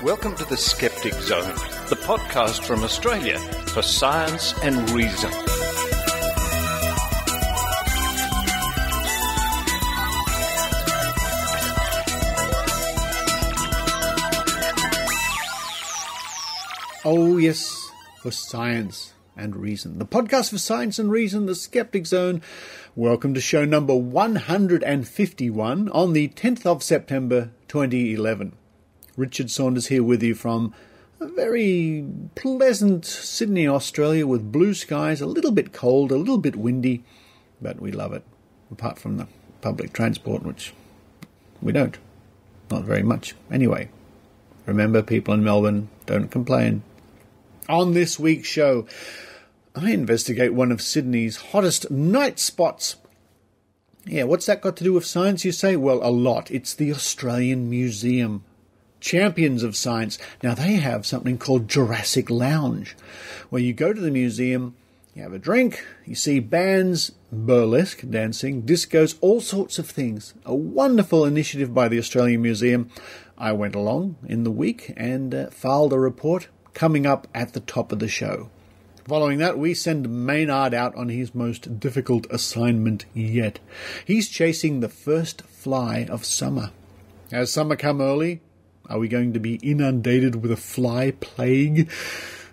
Welcome to the Skeptic Zone, the podcast from Australia for science and reason. Oh yes, for science and reason. The podcast for science and reason, the Skeptic Zone. Welcome to show number 151 on the 10th of September 2011. Richard Saunders here with you from a very pleasant Sydney, Australia, with blue skies, a little bit cold, a little bit windy, but we love it, apart from the public transport, which we don't. Not very much. Anyway, remember, people in Melbourne, don't complain. On this week's show, I investigate one of Sydney's hottest night spots. Yeah, what's that got to do with science, you say? Well, a lot. It's the Australian Museum. Champions of science. Now, they have something called Jurassic Lounge, where you go to the museum, you have a drink, you see bands, burlesque, dancing, discos, all sorts of things. A wonderful initiative by the Australian Museum. I went along in the week and filed a report coming up at the top of the show. Following that, we send Maynard out on his most difficult assignment yet. He's chasing the first fly of summer. Has summer come early? Are we going to be inundated with a fly plague?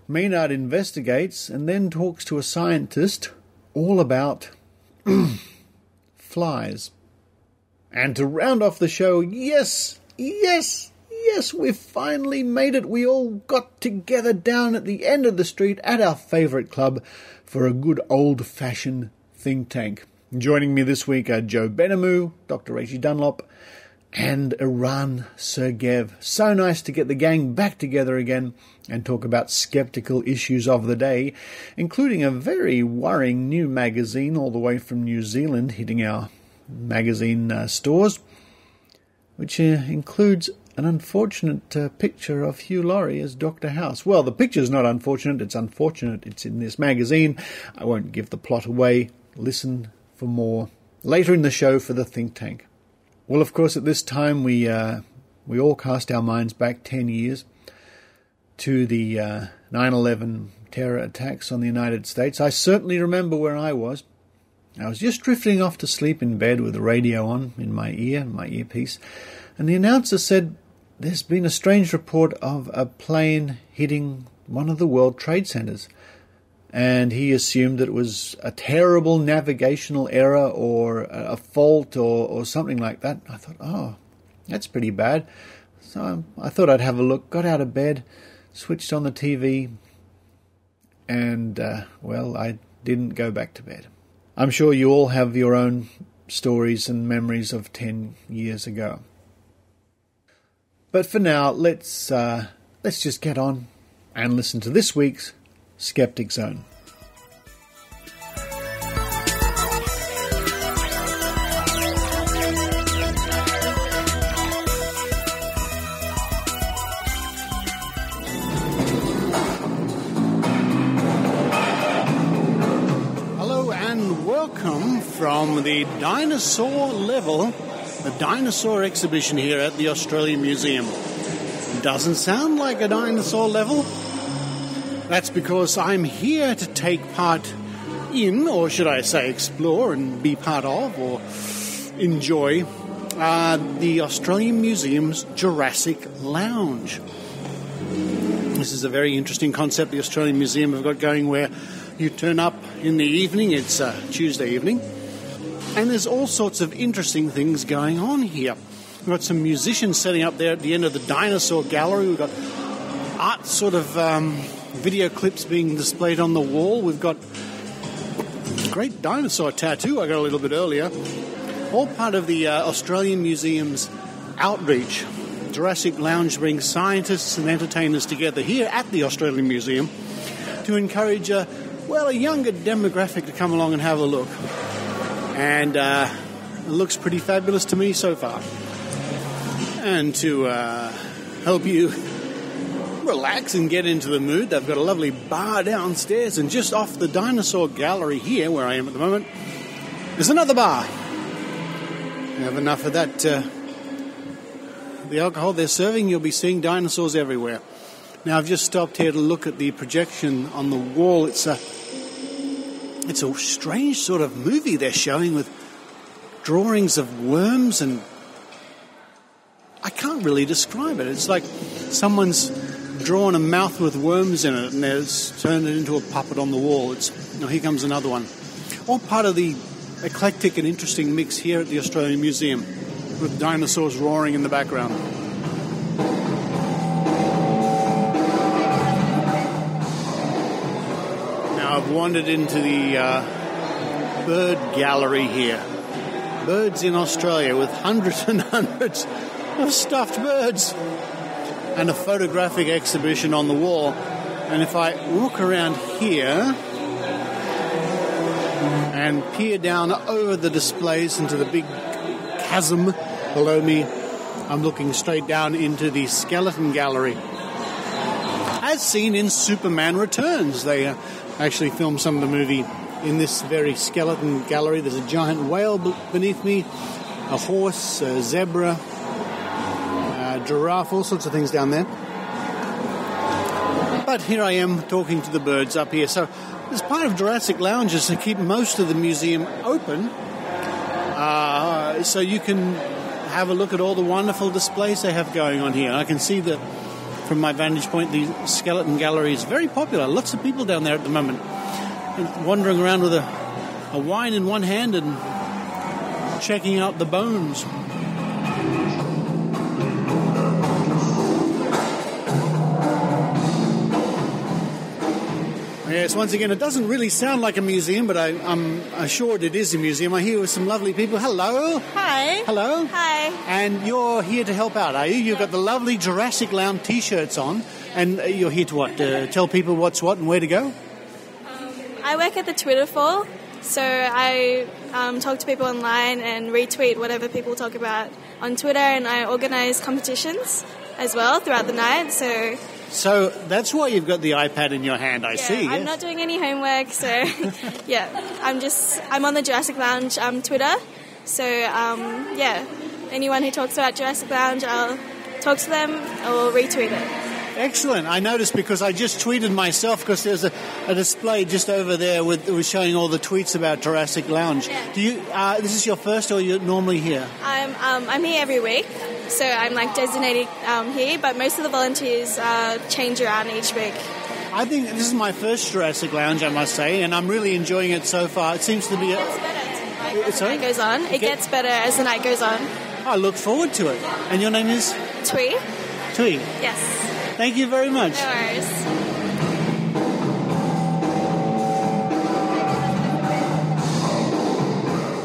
Maynard investigates and then talks to a scientist all about flies. And to round off the show, yes, we've finally made it. We all got together down at the end of the street at our favourite club for a good old-fashioned think tank. Joining me this week are Benhamu, Dr Rachie Dunlop, and Eran, Segev. So nice to get the gang back together again and talk about skeptical issues of the day, including a very worrying new magazine all the way from New Zealand hitting our magazine stores, which includes an unfortunate picture of Hugh Laurie as Dr. House. Well, the picture's not unfortunate, it's unfortunate. It's in this magazine. I won't give the plot away. Listen for more later in the show for the think tank. Well, of course, at this time we all cast our minds back 10 years to the 9/11 terror attacks on the United States. I certainly remember where I was. I was just drifting off to sleep in bed with the radio on in my earpiece, and the announcer said, "There's been a strange report of a plane hitting one of the World Trade Centers." And he assumed that it was a terrible navigational error or a fault or something like that. I thought, oh, that's pretty bad. So I thought I'd have a look, got out of bed, switched on the TV, and, I didn't go back to bed. I'm sure you all have your own stories and memories of 10 years ago. But for now, let's just get on and listen to this week's Skeptic Zone. Hello and welcome from the dinosaur level, the dinosaur exhibition here at the Australian Museum. Doesn't sound like a dinosaur level. That's because I'm here to take part in, or should I say explore and be part of, or enjoy, the Australian Museum's Jurassic Lounge. This is a very interesting concept the Australian Museum have got going, where you turn up in the evening, it's Tuesday evening, and there's all sorts of interesting things going on here. We've got some musicians setting up there at the end of the dinosaur gallery. We've got art sort of video clips being displayed on the wall. We've got a great dinosaur tattoo I got a little bit earlier. All part of the Australian Museum's outreach. Jurassic Lounge brings scientists and entertainers together here at the Australian Museum to encourage a younger demographic to come along and have a look. And it looks pretty fabulous to me so far. And to help you relax and get into the mood, they've got a lovely bar downstairs, and just off the dinosaur gallery here, where I am at the moment, there's another bar. You have enough of that the alcohol they're serving, you'll be seeing dinosaurs everywhere. Now, I've just stopped here to look at the projection on the wall. It's a strange sort of movie they're showing with drawings of worms, and I can't really describe it. It's like someone's drawn a mouth with worms in it and they've turned it into a puppet on the wall. Here comes another one. All part of the eclectic and interesting mix here at the Australian Museum, with dinosaurs roaring in the background. Now I've wandered into the bird gallery here. Birds in Australia, with hundreds and hundreds of stuffed birds, and a photographic exhibition on the wall. And if I walk around here and peer down over the displays into the big chasm below me, I'm looking straight down into the skeleton gallery. As seen in Superman Returns, they actually filmed some of the movie in this very skeleton gallery. There's a giant whale beneath me, a horse, a zebra, a giraffe, all sorts of things down there. But here I am talking to the birds up here. So as part of Jurassic Lounge is to keep most of the museum open, so you can have a look at all the wonderful displays they have going on here. I can see that from my vantage point, the skeleton gallery is very popular. Lots of people down there at the moment, wandering around with a wine in one hand and checking out the bones. Yes, once again, it doesn't really sound like a museum, but I'm assured it is a museum. I'm here with some lovely people. Hello. Hi. Hello. Hi. And you're here to help out, are you? You've got the lovely Jurassic Lounge T-shirts on, and you're here to what? Tell people what's what and where to go? I work at the Twitter for, so I talk to people online and retweet whatever people talk about on Twitter, and I organise competitions as well throughout the night, So that's why you've got the iPad in your hand, I see. I'm not doing any homework, so yeah, I'm on the Jurassic Lounge Twitter, so anyone who talks about Jurassic Lounge, I'll talk to them or retweet it. Excellent. I noticed because I just tweeted myself, because there's a display just over there with showing all the tweets about Jurassic Lounge. Yeah. Do you? This is your first, or you're normally here? I'm here every week. So I'm designated here, but most of the volunteers change around each week. I think this is my first Jurassic Lounge, I must say, and I'm really enjoying it so far. It seems to be It gets better as the night goes on. It gets better as the night goes on. I look forward to it. And your name is? Twee. Twee. Yes. Thank you very much. No worries.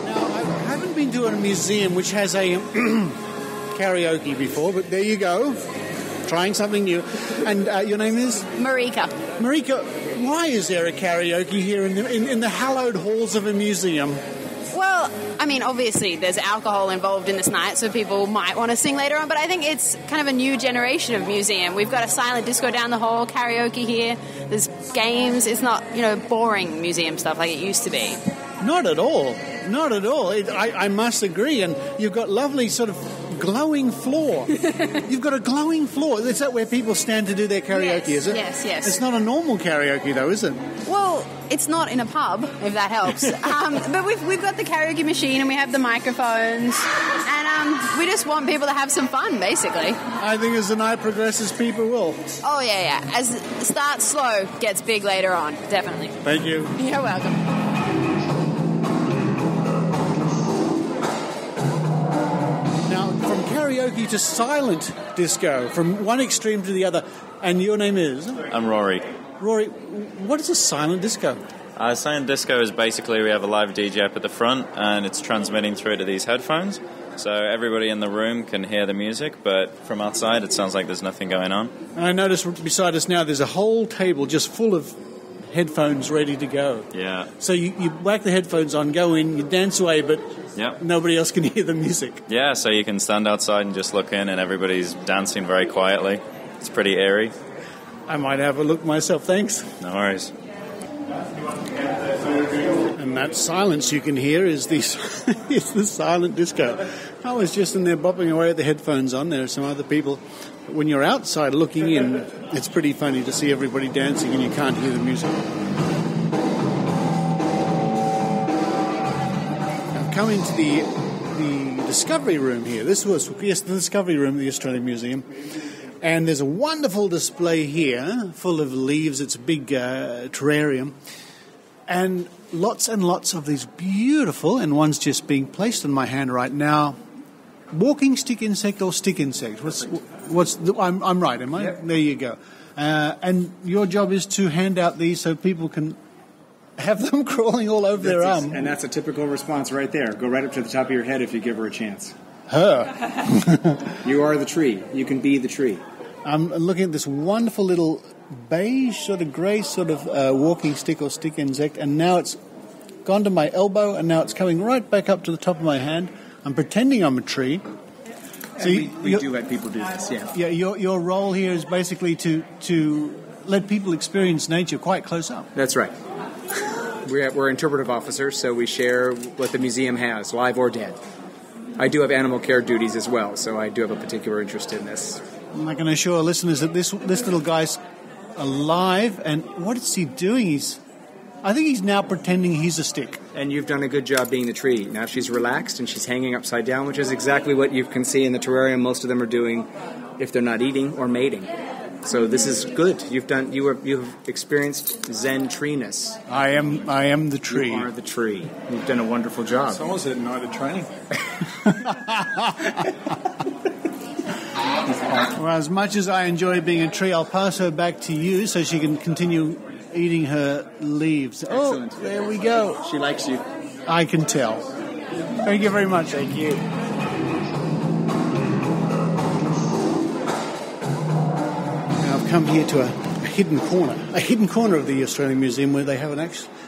Now, I haven't been to a museum which has a karaoke before, but there you go, trying something new. And your name is? Marika. Marika, why is there a karaoke here in the hallowed halls of a museum? Well, I mean, obviously there's alcohol involved in this night, so people might want to sing later on, but I think it's kind of a new generation of museum. We've got a silent disco down the hall, karaoke here, there's games. It's not, boring museum stuff like it used to be. Not at all. Not at all. I must agree. And you've got lovely sort of glowing floor. You've got a glowing floor. Is that where people stand to do their karaoke, is it? Yes. It's not a normal karaoke, though, is it? Well, it's not in a pub, if that helps. But we've got the karaoke machine and we have the microphones. And we just want people to have some fun, basically. I think as the night progresses, people will. Oh, yeah. As it starts slow, gets big later on, definitely. Thank you. You're welcome. Karaoke to silent disco, from one extreme to the other. And your name is? I'm Rory. Rory, what is a silent disco? Silent disco is basically we have a live DJ up at the front and it's transmitting through to these headphones. So everybody in the room can hear the music, but from outside it sounds like there's nothing going on. And I notice beside us now there's a whole table just full of headphones ready to go. Yeah. So you whack the headphones on, go in, you dance away, but nobody else can hear the music. Yeah, so you can stand outside and just look in and everybody's dancing very quietly. It's pretty eerie. I might have a look myself, thanks. No worries. And And that silence you can hear is the silent disco. I was just in there bopping away with the headphones on. There are some other people. But when you're outside looking in, it's pretty funny to see everybody dancing and you can't hear the music. I've come into the Discovery Room here. This was, yes, the Discovery Room of the Australian Museum. And there's a wonderful display here full of leaves. It's a big terrarium. And lots of these beautiful, and one's just being placed in my hand right now, walking stick insect or stick insect. I'm right, am I? Yep. There you go. And your job is to hand out these so people can have them crawling all over their arm. And that's a typical response right there. Go right up to the top of your head if you give her a chance. Her. You are the tree. You can be the tree. I'm looking at this wonderful little beige, sort of grey, sort of walking stick or stick insect, and now it's gone to my elbow, and now it's coming right back up to the top of my hand. I'm pretending I'm a tree. So we do let people do this, yeah. Yeah, your role here is basically to let people experience nature quite close up. That's right. We're interpretive officers, so we share what the museum has, live or dead. I do have animal care duties as well, so I do have a particular interest in this. I can assure listeners that this little guy's alive, and what is he doing? I think he's now pretending he's a stick. And you've done a good job being the tree. Now she's relaxed and she's hanging upside down, which is exactly what you can see in the terrarium most of them are doing if they're not eating or mating. So this is good. You've experienced Zen treeness. I am the tree. You are the tree. You've done a wonderful job. Someone said night of training. Well, as much as I enjoy being a tree, I'll pass her back to you so she can continue eating her leaves. Excellent. Oh, there we go. She likes you. I can tell. Thank you very much. Thank you. Now I've come here to a hidden corner of the Australian Museum where they have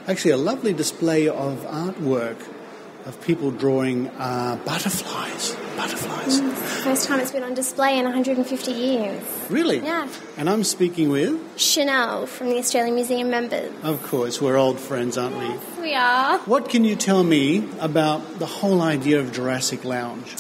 actually a lovely display of artwork of people drawing butterflies. It's the first time it's been on display in 150 years. Really? Yeah. And I'm speaking with? Chanel from the Australian Museum members. Of course, we're old friends, aren't we? We are. What can you tell me about the whole idea of Jurassic Lounge?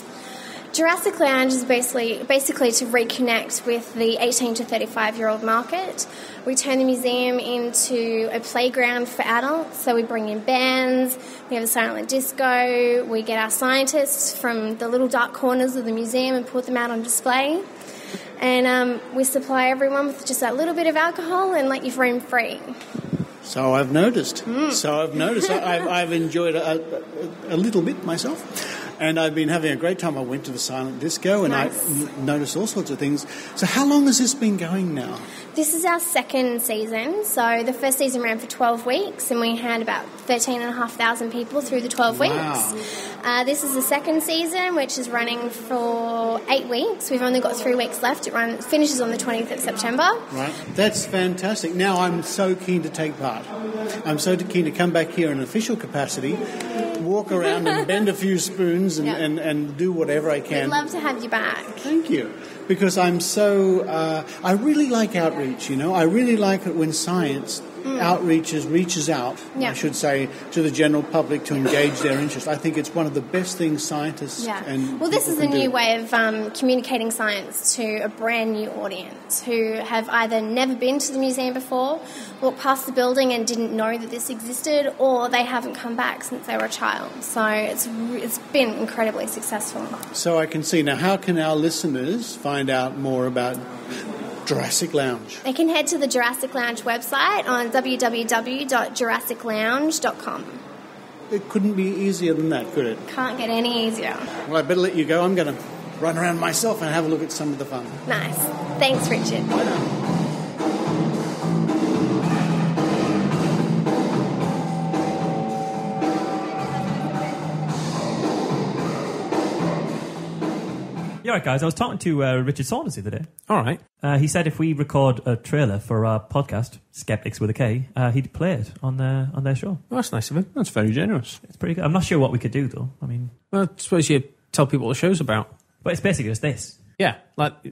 Jurassic Lounge is basically to reconnect with the 18 to 35-year-old market. We turn the museum into a playground for adults, so we bring in bands, we have a silent disco, we get our scientists from the little dark corners of the museum and put them out on display. And we supply everyone with just that little bit of alcohol and let you roam free. So I've noticed. I've enjoyed a little bit myself. And I've been having a great time. I went to the silent disco and nice. I noticed all sorts of things. So how long has this been going now? This is our second season. So the first season ran for 12 weeks and we had about 13,500 people through the 12 weeks. This is the second season, which is running for 8 weeks. We've only got 3 weeks left. It finishes on the 20th of September. Right. That's fantastic. Now I'm so keen to take part. I'm so keen to come back here in an official capacity, walk around and bend a few spoons and do whatever I can. We'd love to have you back. Thank you. Because I'm so... I really like outreach, you know. I really like it when science reaches out, I should say, to the general public to engage their interest. I think it's one of the best things scientists and well, this is a new way of communicating science to a brand new audience who have either never been to the museum before, walked past the building and didn't know that this existed, or they haven't come back since they were a child. So it's been incredibly successful. So I can see. Now, how can our listeners find out more about Jurassic Lounge? They can head to the Jurassic Lounge website on www.jurassiclounge.com. It couldn't be easier than that, could it? Can't get any easier. Well, I better let you go. I'm going to run around myself and have a look at some of the fun. Nice. Thanks, Richard. Bye now. Yeah, right, guys. I was talking to Richard Saunders the other day. All right. He said if we record a trailer for our podcast, Skeptics with a K, he'd play it on their show. Well, that's nice of him. That's very generous. It's pretty good. I'm not sure what we could do, though. I mean... Well, I suppose you tell people what the show's about. But it's basically just this. Yeah. But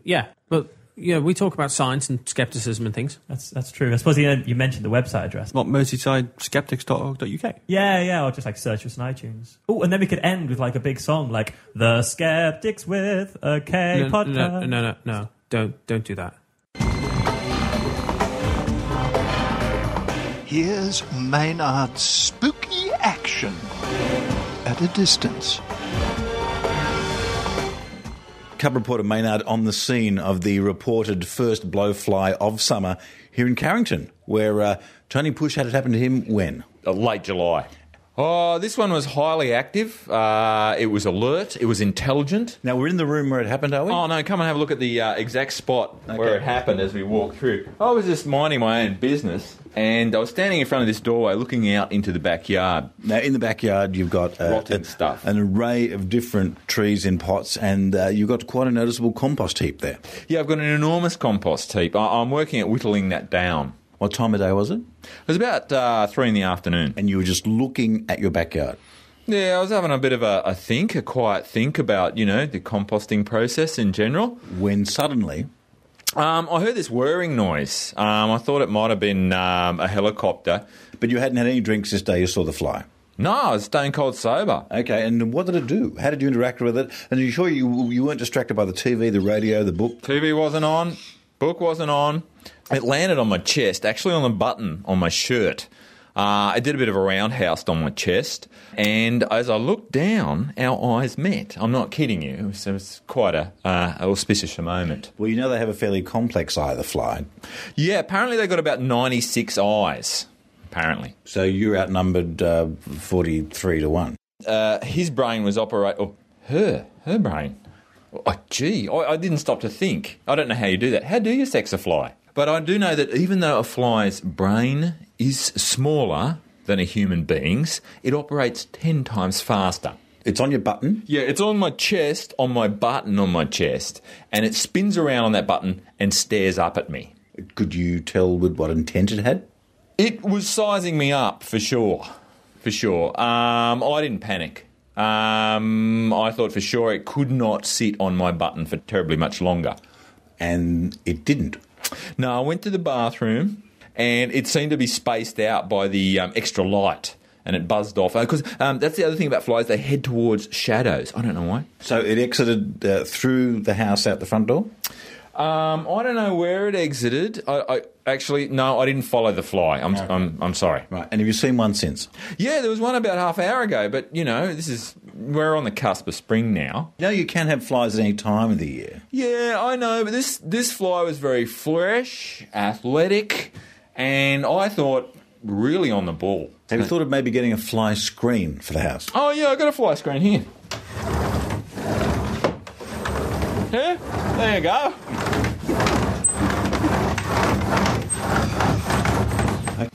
Yeah, we talk about science and skepticism and things. That's true. I suppose you mentioned the website address. What, merseyside-skeptics.org.uk? Yeah, or just like search us on iTunes. Oh, and then we could end with like a big song like The Skeptics with a K podcast. No. Don't do that. Here's Maynard's spooky action at a distance. Cub reporter Maynard on the scene of the reported first blowfly of summer here in Carrington, where Tony Push had it happen to him when? Late July. Oh, this one was highly active. It was alert. It was intelligent. Now, we're in the room where it happened, are we? Oh, no, come and have a look at the exact spot where it happened as we walked through. I was just minding my own business, and I was standing in front of this doorway looking out into the backyard. Now, in the backyard, you've got rotten stuff. An array of different trees in pots, and you've got quite a noticeable compost heap there. Yeah, I've got an enormous compost heap. I'm working at whittling that down. What time of day was it? It was about 3 in the afternoon. And you were just looking at your backyard? Yeah, I was having a bit of a quiet think about, the composting process in general. When suddenly... I heard this whirring noise. I thought it might have been a helicopter. But you hadn't had any drinks this day, you saw the fly? No, I was stone cold sober. Okay, and what did it do? How did you interact with it? And are you sure you weren't distracted by the TV, the radio, the book? TV wasn't on. Book wasn't on. It landed on my chest, actually on the button on my shirt. I did a bit of a roundhouse on my chest, and as I looked down, our eyes met. I'm not kidding you. It was quite a auspicious moment. Well, you know they have a fairly complex eye, the fly. Yeah, apparently they've got about 96 eyes, apparently. So you're outnumbered 43 to 1. His brain was her brain. Oh, gee, I didn't stop to think. I don't know how you do that. How do you sex a fly? But I do know that even though a fly's brain is smaller than a human being's, it operates 10 times faster. It's on your button? Yeah, it's on my chest, on my button on my chest, and it spins around on that button and stares up at me. Could you tell with what intent it had? It was sizing me up, for sure. I didn't panic. I thought for sure it could not sit on my button for terribly much longer. And it didn't? No, I went to the bathroom and it seemed to be spaced out by the extra light and it buzzed off. Because that's the other thing about flies, they head towards shadows. I don't know why. So it exited through the house out the front door? I don't know where it exited. I didn't follow the fly. I'm sorry. Right. And have you seen one since? Yeah, there was one about half an hour ago, but we're on the cusp of spring now. You know you can have flies at any time of the year. Yeah, I know, but this fly was very fresh, athletic, and I thought really on the ball. Have you thought of maybe getting a fly screen for the house? Oh yeah, I got a fly screen here. Yeah, there you go.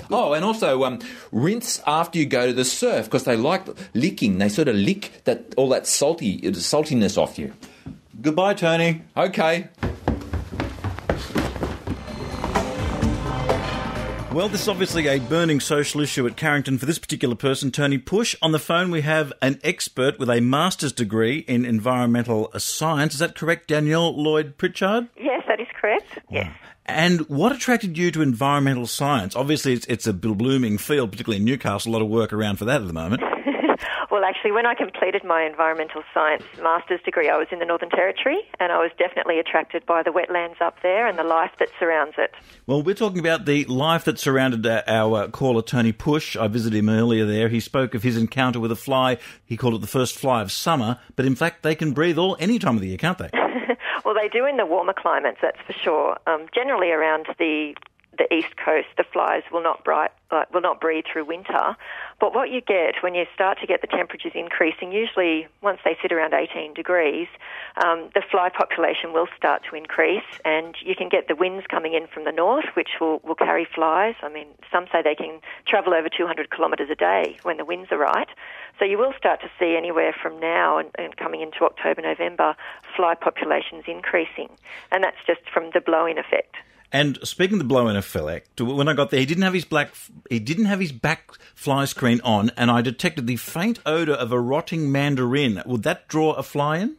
Oh, and also rinse after you go to the surf because they like licking. They sort of lick all that saltiness off you. Goodbye, Tony. Okay. Well, this is obviously a burning social issue at Carrington for this particular person, Tony Push. On the phone, we have an expert with a master's degree in environmental science. Is that correct, Danielle Lloyd-Pritchard? Yes, that is correct. Yes. And what attracted you to environmental science? Obviously, it's a blooming field, particularly in Newcastle. A lot of work around for that at the moment. Well, actually, when I completed my environmental science master's degree, I was in the Northern Territory, and I was definitely attracted by the wetlands up there and the life that surrounds it. Well, we're talking about the life that surrounded our caller, Tony Push. I visited him earlier there. He spoke of his encounter with a fly. He called it the first fly of summer, but in fact, they can breathe any time of the year, can't they? Well, they do in the warmer climates, that's for sure. Generally around the east coast, the flies will not breed through winter. But what you get when you start to get the temperatures increasing, usually once they sit around 18 degrees, the fly population will start to increase, and you can get the winds coming in from the north, which will carry flies. I mean, some say they can travel over 200 kilometres a day when the winds are right. So you will start to see anywhere from now and coming into October, November, fly populations increasing. And that's just from the blow-in effect. And speaking of the blow-in effect, when I got there, he didn't have his back fly screen on, and I detected the faint odour of a rotting mandarin. Would that draw a fly in?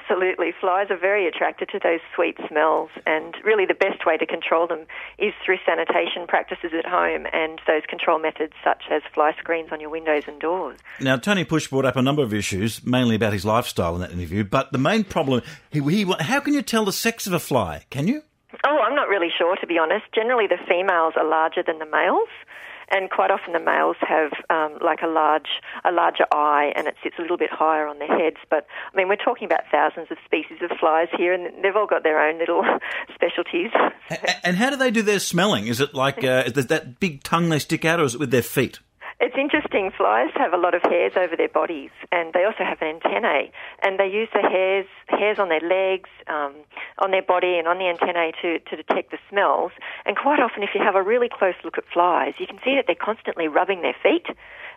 Absolutely. Flies are very attracted to those sweet smells, and really the best way to control them is through sanitation practices at home and those control methods such as fly screens on your windows and doors. Now, Tony Push brought up a number of issues, mainly about his lifestyle in that interview, but the main problem, how can you tell the sex of a fly? Can you? Oh, I'm not really sure, to be honest. Generally, the females are larger than the males. And quite often the males have like a larger eye, and it sits a little bit higher on their heads. But, I mean, we're talking about thousands of species of flies here, and they've all got their own little specialties. And how do they do their smelling? Is it like is that big tongue they stick out, or is it with their feet? It's interesting. Flies have a lot of hairs over their bodies, and they also have an antennae, and they use the hairs on their legs, on their body, and on the antennae to detect the smells. And quite often, if you have a really close look at flies, you can see that they're constantly rubbing their feet.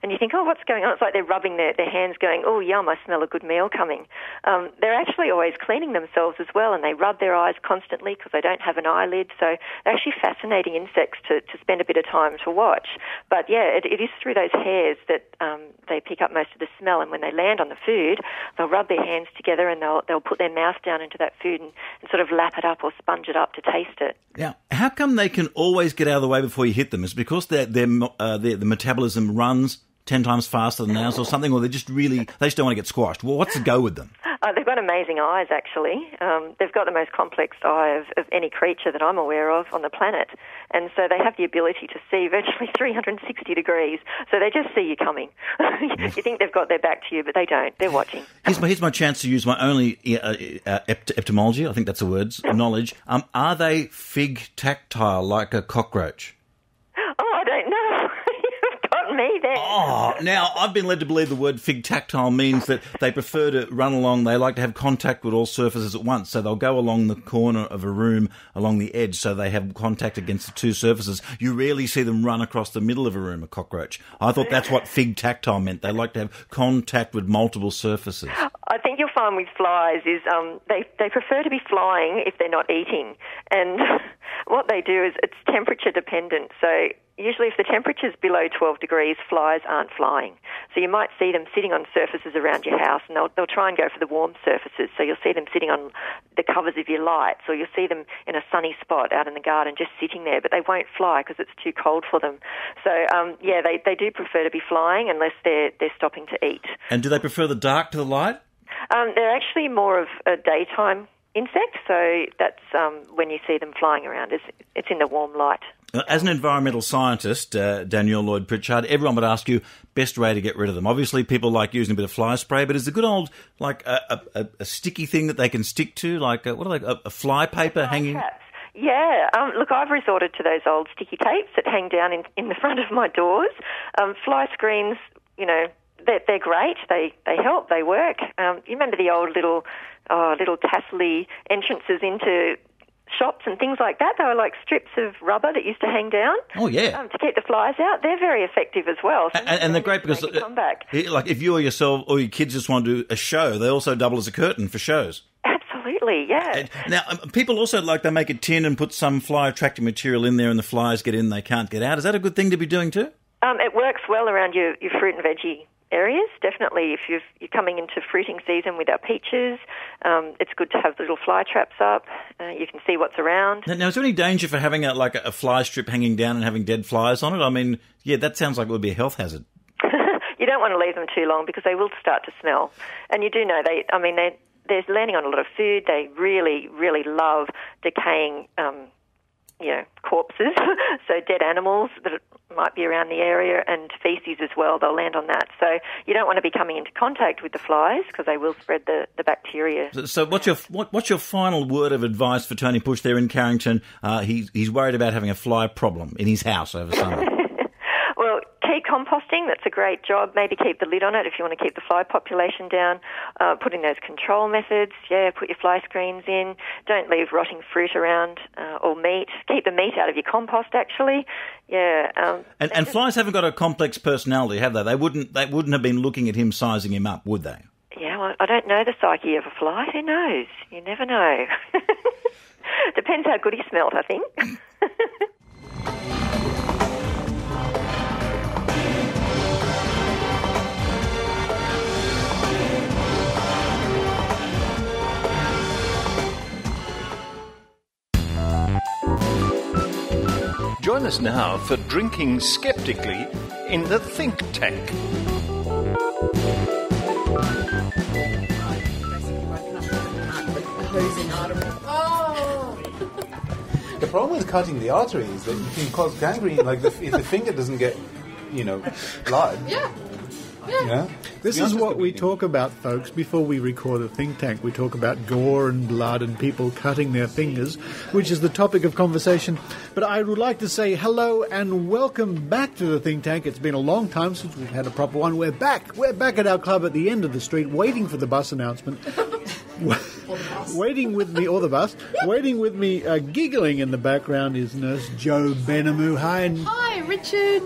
And you think, oh, what's going on? It's like they're rubbing their hands going, oh, yum, I smell a good meal coming. They're actually always cleaning themselves as well, and they rub their eyes constantly because they don't have an eyelid. So they're actually fascinating insects to spend a bit of time to watch. But, yeah, it is through those hairs that they pick up most of the smell. And when they land on the food, they'll rub their hands together and they'll put their mouth down into that food and sort of lap it up or sponge it up to taste it. Now, how come they can always get out of the way before you hit them? Is it because the metabolism runs 10 times faster than ours or something, or they just don't want to get squashed? Well, what's the go with them? They've got amazing eyes, actually. They've got the most complex eye of any creature that I'm aware of on the planet. And so they have the ability to see virtually 360 degrees. So they just see you coming. You think they've got their back to you, but they don't. They're watching. Here's my chance to use my only etymology, I think that's the words, knowledge. Are they fig tactile like a cockroach? Oh, I don't know. Me then. Oh, now I've been led to believe the word fig tactile means that they prefer to run along, they like to have contact with all surfaces at once, so they'll go along the corner of a room, along the edge, so they have contact against the two surfaces. You rarely see them run across the middle of a room, a cockroach. I thought that's what fig tactile meant. They like to have contact with multiple surfaces. I think you'll find with flies is they prefer to be flying if they're not eating. And what they do is it's temperature dependent. So usually if the temperature's below 12 degrees, flies aren't flying. So you might see them sitting on surfaces around your house, and they'll try and go for the warm surfaces. So you'll see them sitting on the covers of your lights, or you'll see them in a sunny spot out in the garden just sitting there, but they won't fly because it's too cold for them. So, they do prefer to be flying unless they're stopping to eat. And do they prefer the dark to the light? They're actually more of a daytime insect, so that's when you see them flying around. It's in the warm light. As an environmental scientist, Danielle Lloyd-Pritchard, everyone would ask you best way to get rid of them. Obviously, people like using a bit of fly spray, but is a good old, like a sticky thing that they can stick to, like a fly paper hanging? Traps. Yeah, look, I've resorted to those old sticky tapes that hang down in the front of my doors. Fly screens, they're great. They help. They work. You remember the old little tassel-y entrances into shops and things like that? They were like strips of rubber that used to hang down. Oh, yeah. To keep the flies out. They're very effective as well. So and they're great because, like, if you or yourself or your kids just want to do a show, they also double as a curtain for shows. Absolutely, yeah. Now, people also they make a tin and put some fly-attracting material in there and the flies get in, they can't get out. Is that a good thing to be doing too? It works well around your fruit and veggie areas, definitely. If you're coming into fruiting season with our peaches, it's good to have little fly traps up. You can see what's around. Now, is there any danger for having a fly strip hanging down and having dead flies on it? I mean, yeah, that sounds like it would be a health hazard. You don't want to leave them too long because they will start to smell. And you do know, they're landing on a lot of food. They really, really love decaying corpses, so dead animals that might be around the area, and feces as well. They'll land on that. So you don't want to be coming into contact with the flies because they will spread the bacteria. So what's your final word of advice for Tony Push there in Carrington? He's worried about having a fly problem in his house over summer. Well, keep composting. That's a great job. Maybe keep the lid on it if you want to keep the fly population down. Put in those control methods. Yeah, put your fly screens in. Don't leave rotting fruit around or meat. Keep the meat out of your compost, actually. Yeah. And flies haven't got a complex personality, have they? They wouldn't have been looking at him, sizing him up, would they? Yeah, well, I don't know the psyche of a fly. Who knows? You never know. Depends how good he smelled, I think. Join us now for Drinking Skeptically in the Think Tank. The problem with cutting the artery is that you can cause gangrene, like if the finger doesn't get, blood. Yeah. Yeah. This is what we talk about, folks, before we record a think tank. We talk about gore and blood and people cutting their fingers, which is the topic of conversation. But I would like to say hello and welcome back to the think tank. It's been a long time since we've had a proper one. We're back. We're back at our club at the end of the street, waiting for the bus announcement. Waiting with me, giggling in the background is Nurse Jo Benhamu. Hi, Richard.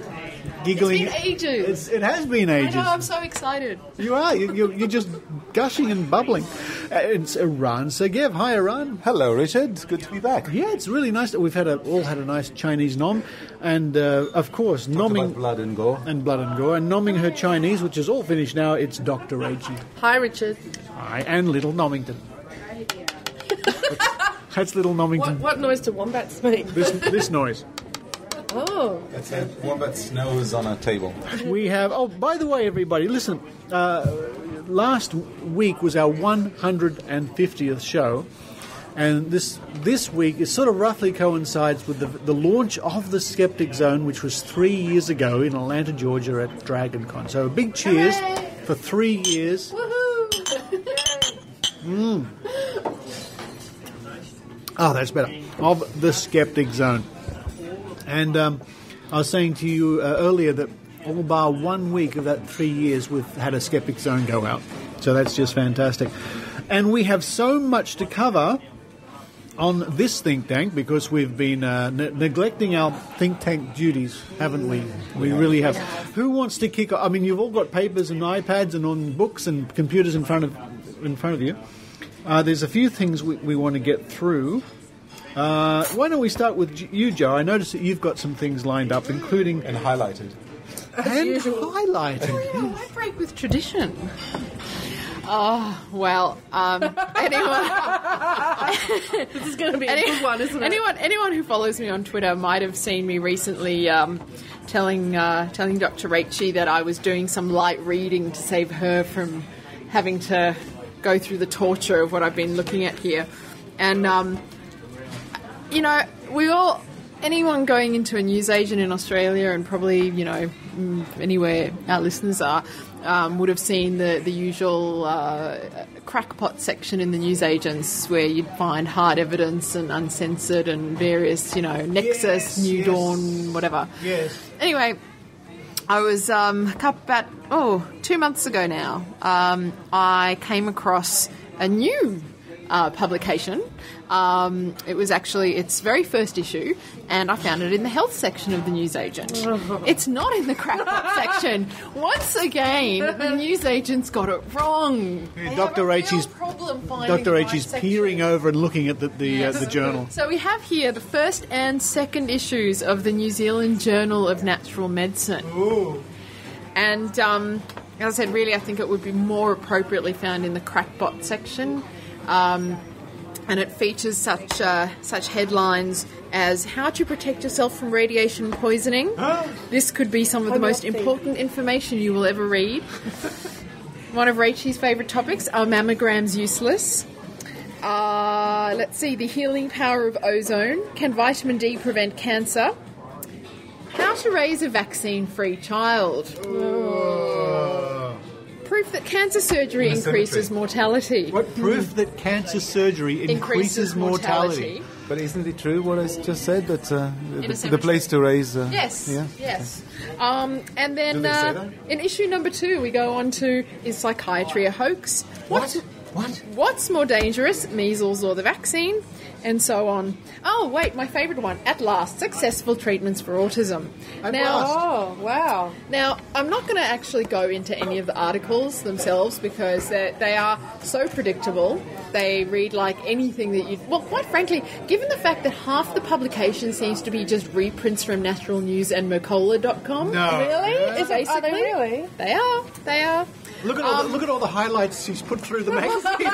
Giggling. It's been ages. It has been ages. I know, I'm so excited. You are. You're just gushing and bubbling. It's Eran Segev. Hi, Eran. Hello, Richard. Good to be back. Yeah, it's really nice. We've all had a nice Chinese nom. And, of course, nomming... blood and gore. And blood and gore. And nomming her Chinese, which is all finished now, it's Dr Rachie. Hi, Richard. Hi, and Little Nomington. That's Little Nomington. What noise do wombats make? This noise. Oh. That's a wombat's nose on a table. We have... Oh, by the way, everybody, listen. Last week was our 150th show. And this week it sort of roughly coincides with the launch of the Skeptic Zone, which was 3 years ago in Atlanta, Georgia at DragonCon. So a big cheers for 3 years. Woohoo! Oh, that's better. Of the Skeptic Zone. And I was saying to you earlier that all bar 1 week of that 3 years we've had a Skeptic Zone go out. So that's just fantastic. And we have so much to cover on this think tank because we've been neglecting our think tank duties, haven't we? We really have. Who wants to kick off? I mean, you've all got papers and iPads and on books and computers in front of you. There's a few things we want to get through. Why don't we start with you, Joe? I noticed that you've got some things lined up, including... And highlighted. Highlighted. I break with tradition. Oh, well, anyone... This is going to be a good one, isn't it? Anyone who follows me on Twitter might have seen me recently telling Dr Rachie that I was doing some light reading to save her from having to go through the torture of what I've been looking at here. And... anyone going into a newsagent in Australia and probably, anywhere our listeners are, would have seen the usual crackpot section in the newsagents where you'd find hard evidence and uncensored and various, Nexus, New Dawn, whatever. Yes. Anyway, I was, about 2 months ago now, I came across a new publication. It was actually its very first issue, and I found it in the health section of the newsagent. It's not in the crackpot section. Once again, the newsagents got it wrong. Dr Rachie's peering over and looking at the journal. So we have here the first and second issues of the New Zealand Journal of Natural Medicine. Ooh. And as I said, really, I think it would be more appropriately found in the crackpot section. And it features such headlines as how to protect yourself from radiation poisoning. This could be some of the most important information you will ever read. One of Rachie's favourite topics, are mammograms useless? Let's see, the healing power of ozone. Can vitamin D prevent cancer? How to raise a vaccine-free child? Proof that cancer surgery increases mortality. What proof that cancer surgery increases mortality? But isn't it true what I just said, that the place to raise... Yes, yeah? yes. And then in issue number 2 we go on to, is psychiatry a hoax? What? What's more dangerous, measles or the vaccine? And so on. Oh, wait, my favourite one. At last, successful treatments for autism. Oh, wow. Now, I'm not going to actually go into any of the articles themselves because they are so predictable. They read like anything that you... Well, quite frankly, given the fact that half the publication seems to be just reprints from Natural News and Mercola.com. No. Really? Basically, are they really? They are. Look at all the highlights she's put through the magazine.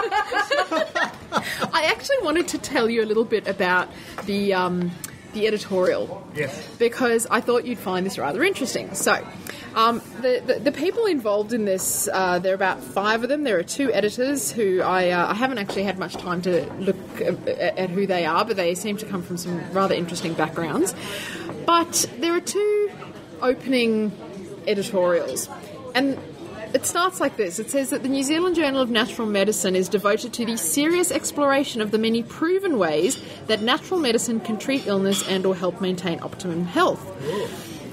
I actually wanted to tell you a little bit about the the editorial. Yes. Because I thought you'd find this rather interesting. So, the people involved in this, there are about 5 of them. There are 2 editors who I haven't actually had much time to look at who they are, but they seem to come from some rather interesting backgrounds. But there are 2 opening editorials. And it starts like this. It says that the New Zealand Journal of Natural Medicine is devoted to the serious exploration of the many proven ways that natural medicine can treat illness and or help maintain optimum health.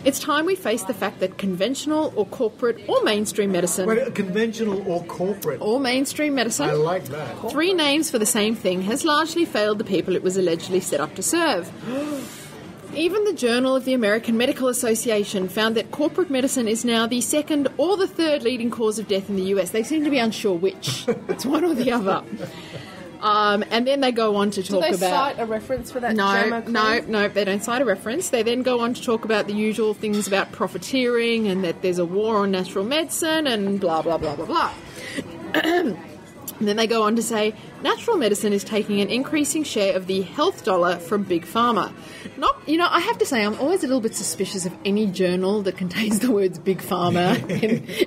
It's time we face the fact that conventional or corporate or mainstream medicine... Wait, conventional or corporate? Or mainstream medicine. I like that. 3 names for the same thing has largely failed the people it was allegedly set up to serve. Even the Journal of the American Medical Association found that corporate medicine is now the 2nd or the 3rd leading cause of death in the US. They seem to be unsure which. It's one or the other. And then they go on to talk about... Do they cite a reference for that JAMA claim? No, they don't cite a reference. They then go on to talk about the usual things about profiteering and that there's a war on natural medicine and blah, blah, blah, blah, blah. And then they go on to say, natural medicine is taking an increasing share of the health dollar from Big Pharma. I have to say, I'm always a little bit suspicious of any journal that contains the words Big Pharma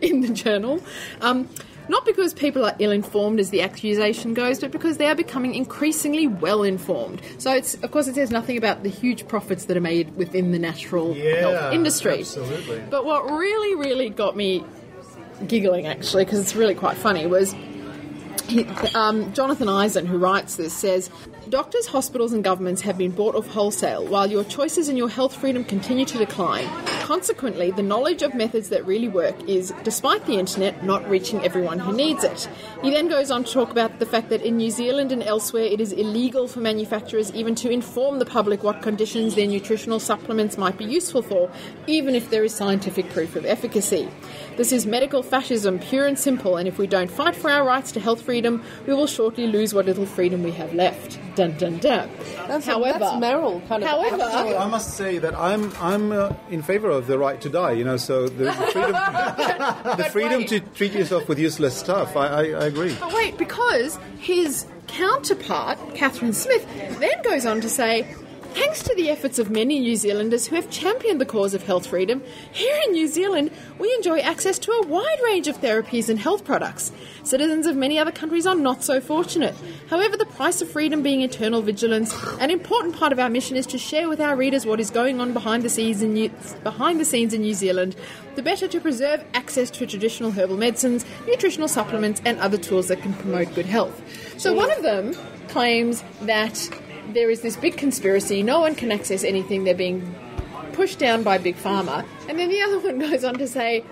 in the journal. Not because people are ill-informed, as the accusation goes, but because they are becoming increasingly well-informed. So, of course, it says nothing about the huge profits that are made within the natural health industry. Absolutely. But what really, really got me giggling, actually, because it's really quite funny, was... Jonathan Eisen, who writes this, says, doctors, hospitals and governments have been bought off wholesale, while your choices and your health freedom continue to decline. Consequently, the knowledge of methods that really work is, despite the internet, not reaching everyone who needs it. He then goes on to talk about the fact that in New Zealand and elsewhere it is illegal for manufacturers even to inform the public what conditions their nutritional supplements might be useful for, even if there is scientific proof of efficacy. This is medical fascism, pure and simple, and if we don't fight for our rights to health freedom, we will shortly lose what little freedom we have left. Dun dun dun. That's Merrill kind of. However, I must say that I'm in favour of the right to die. So the freedom to treat yourself with useless stuff. I agree. Oh, wait, because his counterpart, Catherine Smith, then goes on to say, thanks to the efforts of many New Zealanders who have championed the cause of health freedom, here in New Zealand we enjoy access to a wide range of therapies and health products. Citizens of many other countries are not so fortunate. However, the price of freedom being eternal vigilance, an important part of our mission is to share with our readers what is going on behind the scenes in New Zealand, the better to preserve access to traditional herbal medicines, nutritional supplements and other tools that can promote good health. So one of them claims that there is this big conspiracy, no one can access anything, they're being pushed down by Big Pharma. And then the other one goes on to say,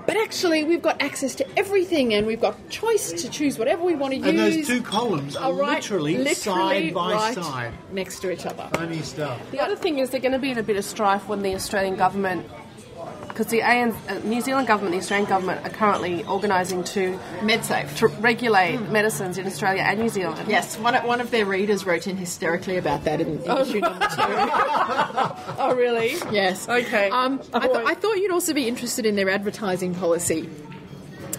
but actually we've got access to everything and we've got choice to choose whatever we want to use. And those 2 columns are literally side by side. Next to each other. Funny stuff. The other thing is they're going to be in a bit of strife when the Australian government... Because the New Zealand government and the Australian government are currently organising to MedSafe to regulate medicines in Australia and New Zealand. Yes, one of their readers wrote in hysterically about that in issue number 2. Oh, really? Yes. Okay. I thought you'd also be interested in their advertising policy.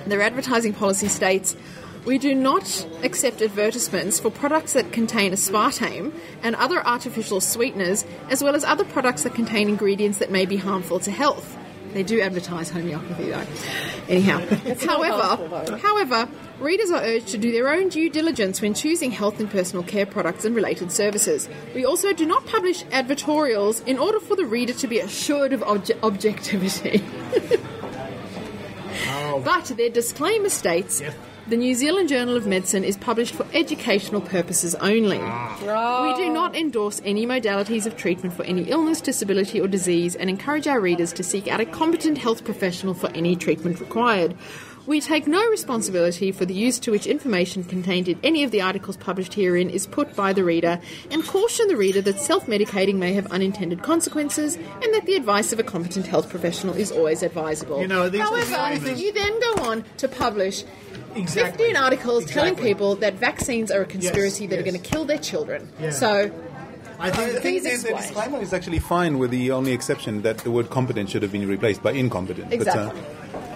Their advertising policy states, we do not accept advertisements for products that contain aspartame and other artificial sweeteners, as well as other products that contain ingredients that may be harmful to health. They do advertise homeopathy, though. Anyhow. However, readers are urged to do their own due diligence when choosing health and personal care products and related services. We also do not publish advertorials in order for the reader to be assured of objectivity. But their disclaimer states... Yep. The New Zealand Journal of Medicine is published for educational purposes only. We do not endorse any modalities of treatment for any illness, disability or disease and encourage our readers to seek out a competent health professional for any treatment required. We take no responsibility for the use to which information contained in any of the articles published herein is put by the reader and caution the reader that self-medicating may have unintended consequences and that the advice of a competent health professional is always advisable. However, you then go on to publish 15 articles telling people that vaccines are a conspiracy that are going to kill their children. Yeah. So, I think the disclaimer is actually fine, with the only exception that the word competent should have been replaced by incompetent. Exactly.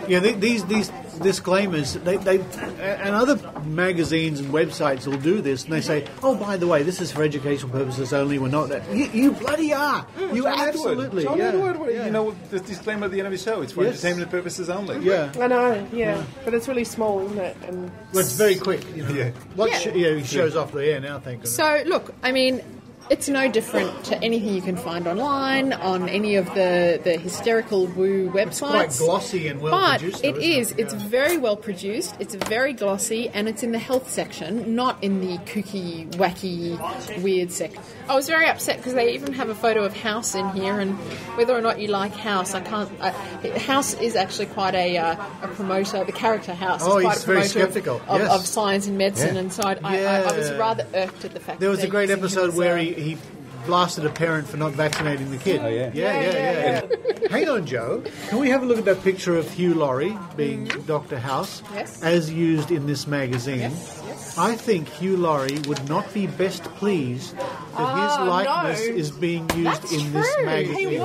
Yeah, these disclaimers, they and other magazines and websites will do this, and they say, "Oh, by the way, this is for educational purposes only. We're not." You bloody are. You John absolutely. Edward, you know, the disclaimer at the end of the show. It's for entertainment purposes only. Yeah, I know. Yeah, but it's really small, isn't it? And well, it's very quick. You know. He shows off the air now. Thank goodness. So, look, I mean, it's no different to anything you can find online, on any of the hysterical woo websites. It's quite glossy and well produced. But it's very well produced, it's very glossy, and it's in the health section, not in the kooky, wacky, weird section. I was very upset because they even have a photo of House in here, and whether or not you like House, I can't... House is actually quite a promoter, the character House is quite he's a very promoter skeptical. of science and medicine, and so I was rather irked at the fact there was that a great episode where he blasted a parent for not vaccinating the kid. Oh, yeah. Yeah. Hang on, Joe. Can we have a look at that picture of Hugh Laurie being Dr. House as used in this magazine? Yes. I think Hugh Laurie would not be best pleased that his likeness is being used in this magazine.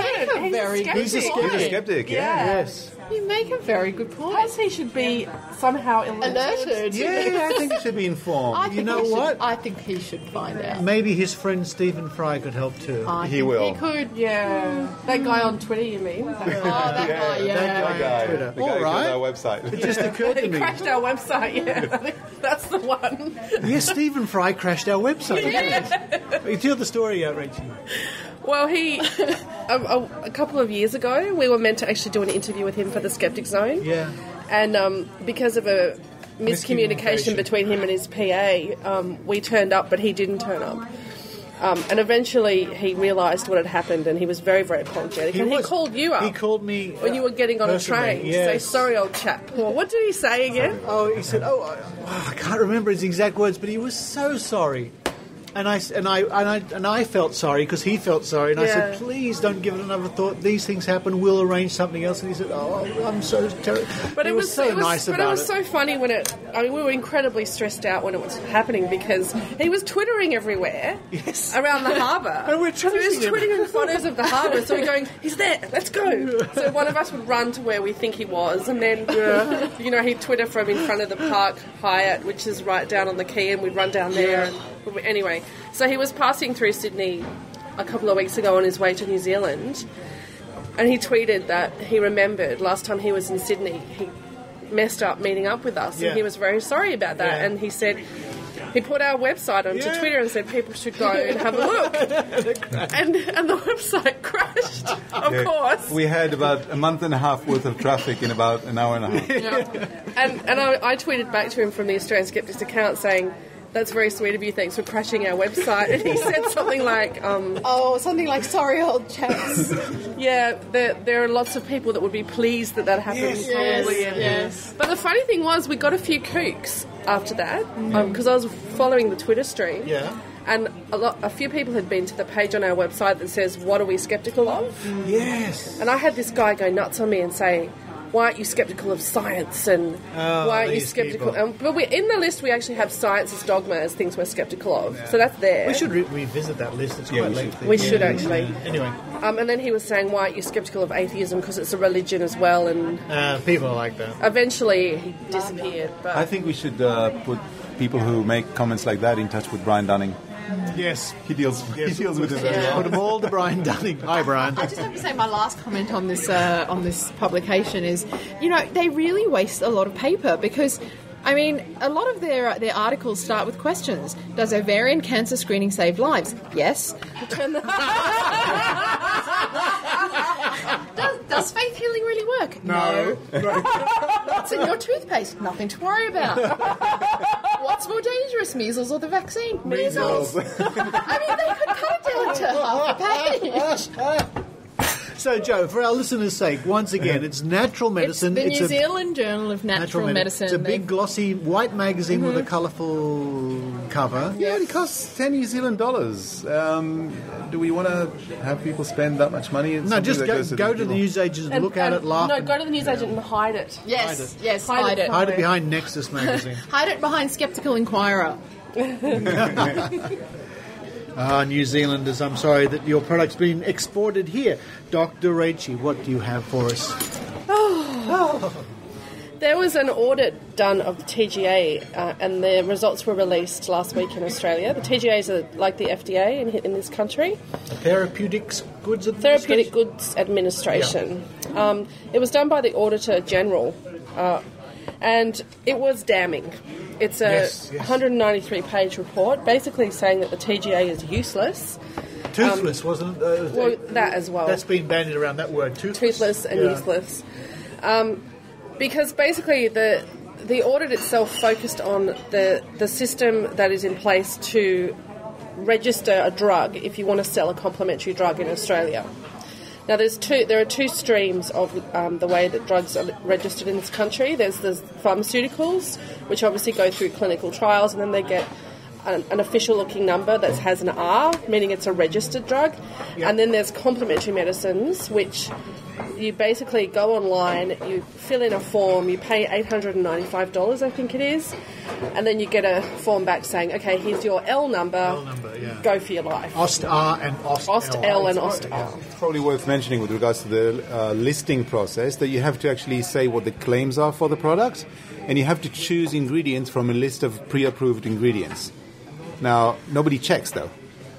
He's a skeptic, Yes. You make a very good point. Perhaps he should be somehow alerted. Yeah, I think he should be informed. You know what? I think he should find out. Maybe his friend Stephen Fry could help too. He will. He could, yeah. That guy on Twitter, you mean? That guy, That guy on Twitter. The guy All who right. killed our website. It just occurred to He me. crashed our website, yeah. I think that's the one. Yes, Stephen Fry crashed our website. You tell the story out, Rachie. Well, a couple of years ago, we were meant to actually do an interview with him for the Skeptic Zone. Yeah. And because of a miscommunication between him and his PA, we turned up, but he didn't turn up. And eventually he realised what had happened, and he was very, very apologetic. He called you up. He called me when you were getting on a train to say, "Sorry, old chap." Well, what did he say again? Oh, he said, I can't remember his exact words, but he was so sorry. And I felt sorry because he felt sorry, and I said, "Please don't give it another thought. These things happen. We'll arrange something else." And he said, "Oh, I'm so terrible." But he was so nice about it. But it was so funny when we were incredibly stressed out when it was happening because he was twittering everywhere around the harbour. And we're so he was tweeting photos of the harbour. So we're going, "He's there. Let's go." So one of us would run to where we think he was, and then he'd Twitter from in front of the Park Hyatt, which is right down on the quay, and we'd run down there. And anyway, so he was passing through Sydney a couple of weeks ago on his way to New Zealand, and he tweeted that he remembered last time he was in Sydney, he messed up meeting up with us, and he was very sorry about that. And he said he put our website onto Twitter and said people should go and have a look. and the website crashed, of course. We had about a month and a half worth of traffic in about an hour and a half. And I tweeted back to him from the Australian Skeptics account saying, "That's very sweet of you, thanks for crashing our website." And he said something like... "Sorry, old chaps." Yeah, there are lots of people that would be pleased that happened. Yes. But the funny thing was, we got a few kooks after that, because I was following the Twitter stream. Yeah. And a few people had been to the page on our website that says, "What are we skeptical of?" Yes. And I had this guy go nuts on me and say, "Why aren't you skeptical of science?" And why aren't you skeptical? But in the list, we actually have science as dogma as things we're skeptical of. Yeah. So that's there. We should revisit that list. It's quite lengthy. We should actually. Yeah. Anyway. And then he was saying, "Why aren't you skeptical of atheism? Because it's a religion as well." And people are like that. Eventually, he disappeared. But I think we should put people who make comments like that in touch with Brian Dunning. Yes, he deals with it very well. Put them all to Brian Dunning. Hi, Brian. I just have to say, my last comment on this publication is, they really waste a lot of paper because, I mean, a lot of their articles start with questions. Does ovarian cancer screening save lives? Yes. Does faith healing really work? No. What's in your toothpaste? Nothing to worry about. What's more dangerous, measles or the vaccine? Measles. I mean, they could cut it down to half a page. So, Joe, for our listeners' sake, once again, it's Natural Medicine. It's the New Zealand Journal of Natural Medicine. It's a big, glossy, white magazine with a colourful cover. Yeah, it only costs $10 New Zealand. Do we want to have people spend that much money? No, just go to the newsagents and look at it, laugh. No, go to the newsagent and hide it. Yes, hide it. Hide it behind Nexus magazine. Hide it behind Skeptical Inquirer. New Zealanders, I'm sorry that your product's been exported here. Dr. Rachie, what do you have for us? There was an audit done of the TGA, and the results were released last week in Australia. The TGAs are like the FDA in this country. Therapeutic Goods Administration. Therapeutic Goods Administration. Yeah. It was done by the Auditor General, and it was damning. It's a 193-page report, basically saying that the TGA is useless. Toothless, wasn't it? Well, that as well. That's been bandied around, that word, toothless. Toothless and useless. Because basically the audit itself focused on the system that is in place to register a drug if you want to sell a complementary drug in Australia. Now, there are two streams of the way that drugs are registered in this country. There's the pharmaceuticals, which obviously go through clinical trials, and then they get an official-looking number that has an R, meaning it's a registered drug. Yep. And then there's complementary medicines, which you basically go online, you fill in a form, you pay $895, I think it is, and then you get a form back saying, okay, here's your L number, go for your life. OST-R and OST-L. OST-L and OST-R. It's probably worth mentioning with regards to the listing process that you have to actually say what the claims are for the product, and you have to choose ingredients from a list of pre-approved ingredients. Now, nobody checks, though.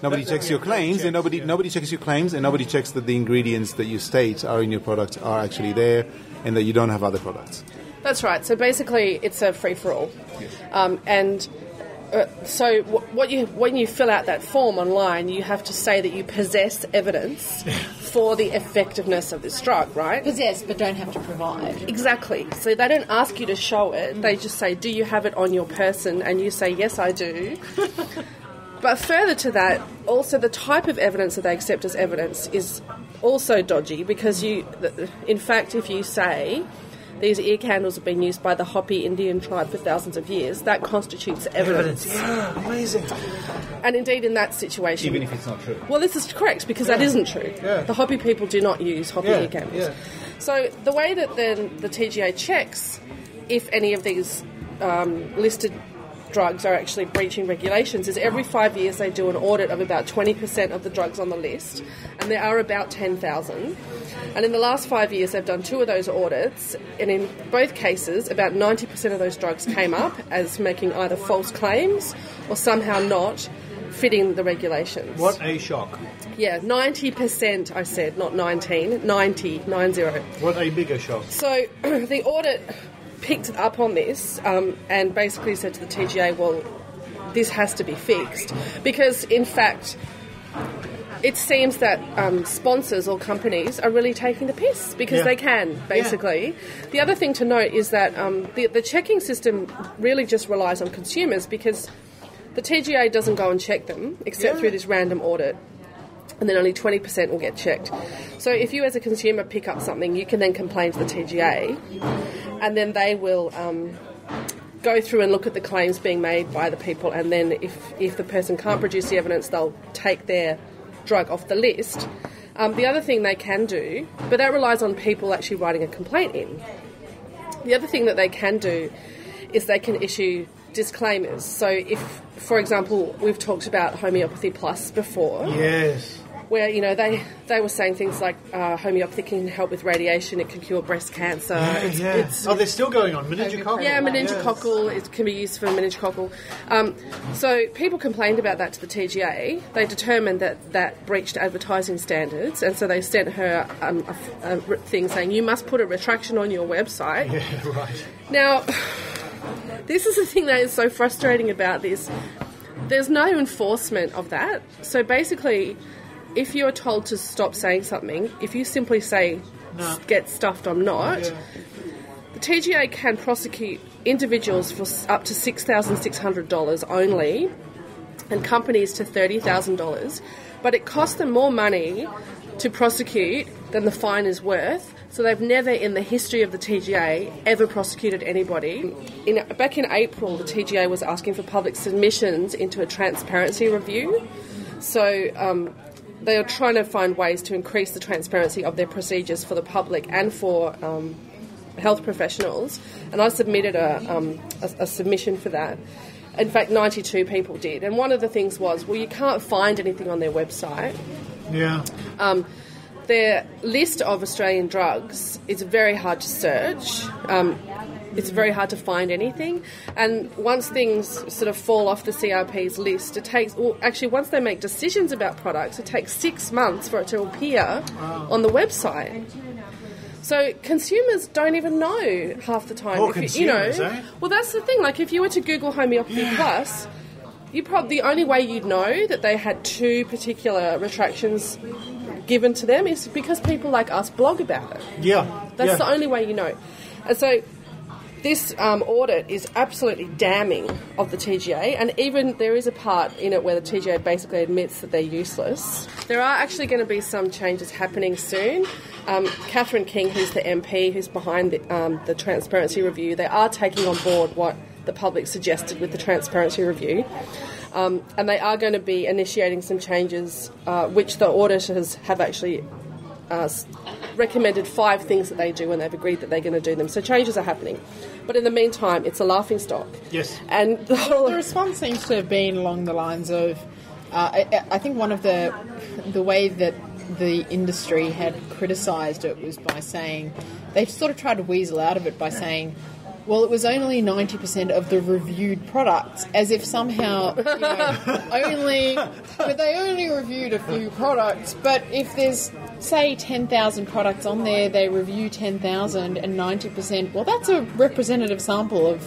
Nobody checks your claims, and nobody checks your claims, and nobody checks that the ingredients that you state are in your product are actually there, and that you don't have other products. That's right. So basically, it's a free-for-all. Yes. So when you fill out that form online, you have to say that you possess evidence for the effectiveness of this drug, right? Possess, but don't have to provide. Exactly. So they don't ask you to show it. They just say, do you have it on your person? And you say, yes, I do. But further to that, also the type of evidence that they accept as evidence is also dodgy, because in fact, if you say these ear candles have been used by the Hopi Indian tribe for thousands of years, that constitutes evidence. Yeah, amazing. And indeed, in that situation... Even if it's not true. Well, this is correct, because that isn't true. Yeah. The Hopi people do not use Hopi ear candles. Yeah. So the way that then the TGA checks if any of these listed drugs are actually breaching regulations is every 5 years they do an audit of about 20% of the drugs on the list, and there are about 10,000. And in the last 5 years they've done 2 of those audits, and in both cases about 90% of those drugs came up as making either false claims or somehow not fitting the regulations. What a shock. Yeah, 90% I said, not 19, 90. What a bigger shock. So the audit picked up on this and basically said to the TGA, well, this has to be fixed. Because, in fact, it seems that sponsors or companies are really taking the piss because they can, basically. Yeah. The other thing to note is that the checking system really just relies on consumers, because the TGA doesn't go and check them except through this random audit, and then only 20% will get checked. So if you as a consumer pick up something, you can then complain to the TGA, and then they will go through and look at the claims being made by the people, and then if the person can't produce the evidence, they'll take their drug off the list. The other thing they can do, but that relies on people actually writing a complaint in. The other thing that they can do is they can issue disclaimers. So if, for example, we've talked about Homeopathy Plus before. Yes. Where, you know, they were saying things like homeopathy can help with radiation, it can cure breast cancer. They're still going on. Meningococcal. Yeah, meningococcal. It can be used for meningococcal. So people complained about that to the TGA. They determined that breached advertising standards, and so they sent her a thing saying, you must put a retraction on your website. Yeah, right. Now, this is the thing that is so frustrating about this. There's no enforcement of that. So basically, if you're told to stop saying something, if you simply say, get stuffed, I'm not, the TGA can prosecute individuals for up to $6,600 only, and companies to $30,000, but it costs them more money to prosecute than the fine is worth. So they've never in the history of the TGA ever prosecuted anybody. Back in April, the TGA was asking for public submissions into a transparency review. So they are trying to find ways to increase the transparency of their procedures for the public and for health professionals. And I submitted a submission for that. In fact, 92 people did. And one of the things was, well, you can't find anything on their website. Yeah. Their list of Australian drugs is very hard to search. It's very hard to find anything. And once things sort of fall off the CRP's list, it takes... Well, actually, once they make decisions about products, it takes 6 months for it to appear on the website. So consumers don't even know half the time. Poor consumers, eh? Well, that's the thing. Like, if you were to Google Homeopathy Plus, the only way you'd know that they had 2 particular retractions given to them is because people like us blog about it. Yeah. That's the only way you know. And so this audit is absolutely damning of the TGA, and even there is a part in it where the TGA basically admits that they're useless. There are actually going to be some changes happening soon. Catherine King, who's the MP who's behind the Transparency Review, they are taking on board what the public suggested with the Transparency Review. And they are going to be initiating some changes, which the auditors have actually recommended 5 things that they do, and they've agreed that they're going to do them. So changes are happening. But in the meantime, it's a laughingstock. Yes. And the response seems to have been along the lines of, I think one of the way that the industry had criticised it was by saying, they sort of tried to weasel out of it by saying, well, it was only 90% of the reviewed products, as if somehow, they only reviewed a few products, but if there's, say, 10,000 products on there, they review 10,000 and 90%, well, that's a representative sample of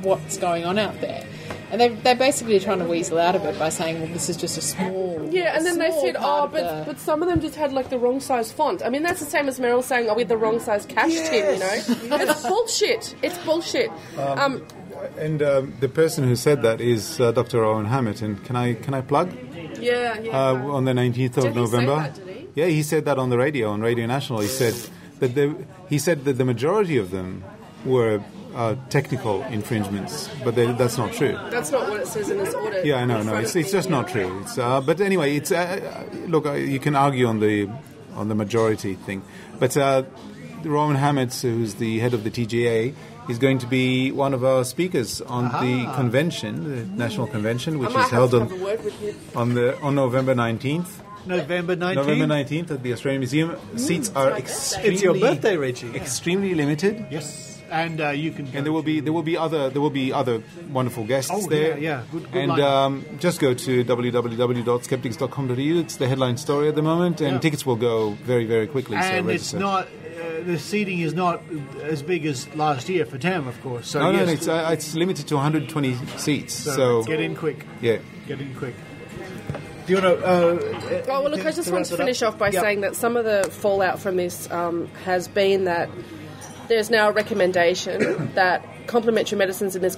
what's going on out there. And they're basically trying to weasel out of it by saying, well, this is just a small... Yeah, and then they said, but some of them just had, like, the wrong size font. I mean, that's the same as Meryl saying, we had the wrong size cash tin, you know? It's bullshit. It's bullshit. And the person who said that is Dr. Owen Hammett. And can I plug? Yeah. On the 19th of November. Did he say that, did he? Yeah, he said that on the radio, on Radio National. He said that the majority of them were technical infringements, but that's not true. That's not what it says in this audit. Yeah, I know. No, it's just not true. It's, but anyway, it's look. You can argue on the majority thing, but Rowan Hammett, who's the head of the TGA, is going to be one of our speakers on the convention, the national convention, which is held on November 19th. November 19th? November 19th at the Australian Museum. Seats are extremely... It's your birthday, Rachie. Extremely limited. Yes. And you can... And there will be other wonderful guests there. Yeah. Good and just go to www.skeptics.com.au. It's the headline story at the moment, and tickets will go very, very quickly. And so it's not... the seating is not as big as last year for TAM, of course. So no, it's limited to 120 seats. So get in quick. Yeah. Get in quick. Do you want to... well, look, I just want to finish off by saying that some of the fallout from this has been that there's now a recommendation that complementary medicines in this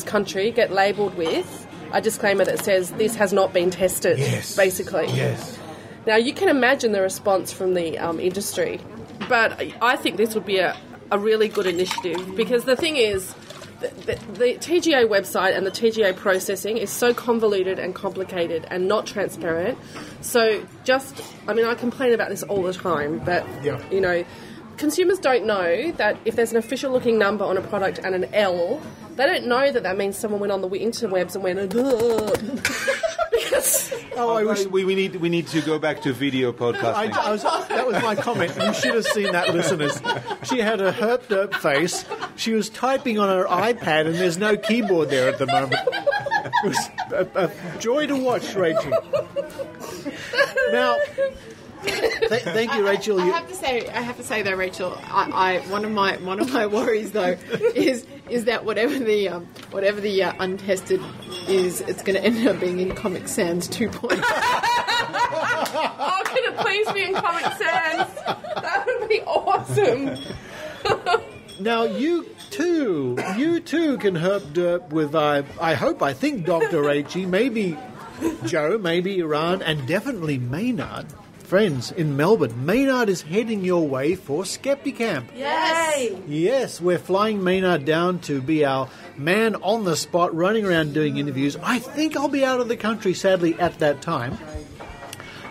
country get labelled with a disclaimer that says this has not been tested, basically. Yes. Now, you can imagine the response from the industry, but I think this would be a really good initiative, because the thing is, the TGA website and the TGA processing is so convoluted and complicated and not transparent. So I complain about this all the time, but, consumers don't know that if there's an official-looking number on a product and an L, they don't know that means someone went on the interwebs and went, we need to go back to video podcasting. That was my comment. You should have seen that, listeners. She had a herp-derp face. She was typing on her iPad, and there's no keyboard there at the moment. It was a joy to watch, Rachel. Now... Thank you, Rachel. I have to say though, Rachel, one of my worries though is that whatever the untested is, it's going to end up being in Comic Sans 2.0. Oh, can it please be in Comic Sans? That would be awesome. Now you too can herp-derp with I think Dr. Rachie, maybe Joe, maybe Eran, and definitely Maynard. Friends in Melbourne, Maynard is heading your way for Skeptic Camp. Yay! Yes, we're flying Maynard down to be our man on the spot, running around doing interviews. I think I'll be out of the country, sadly, at that time.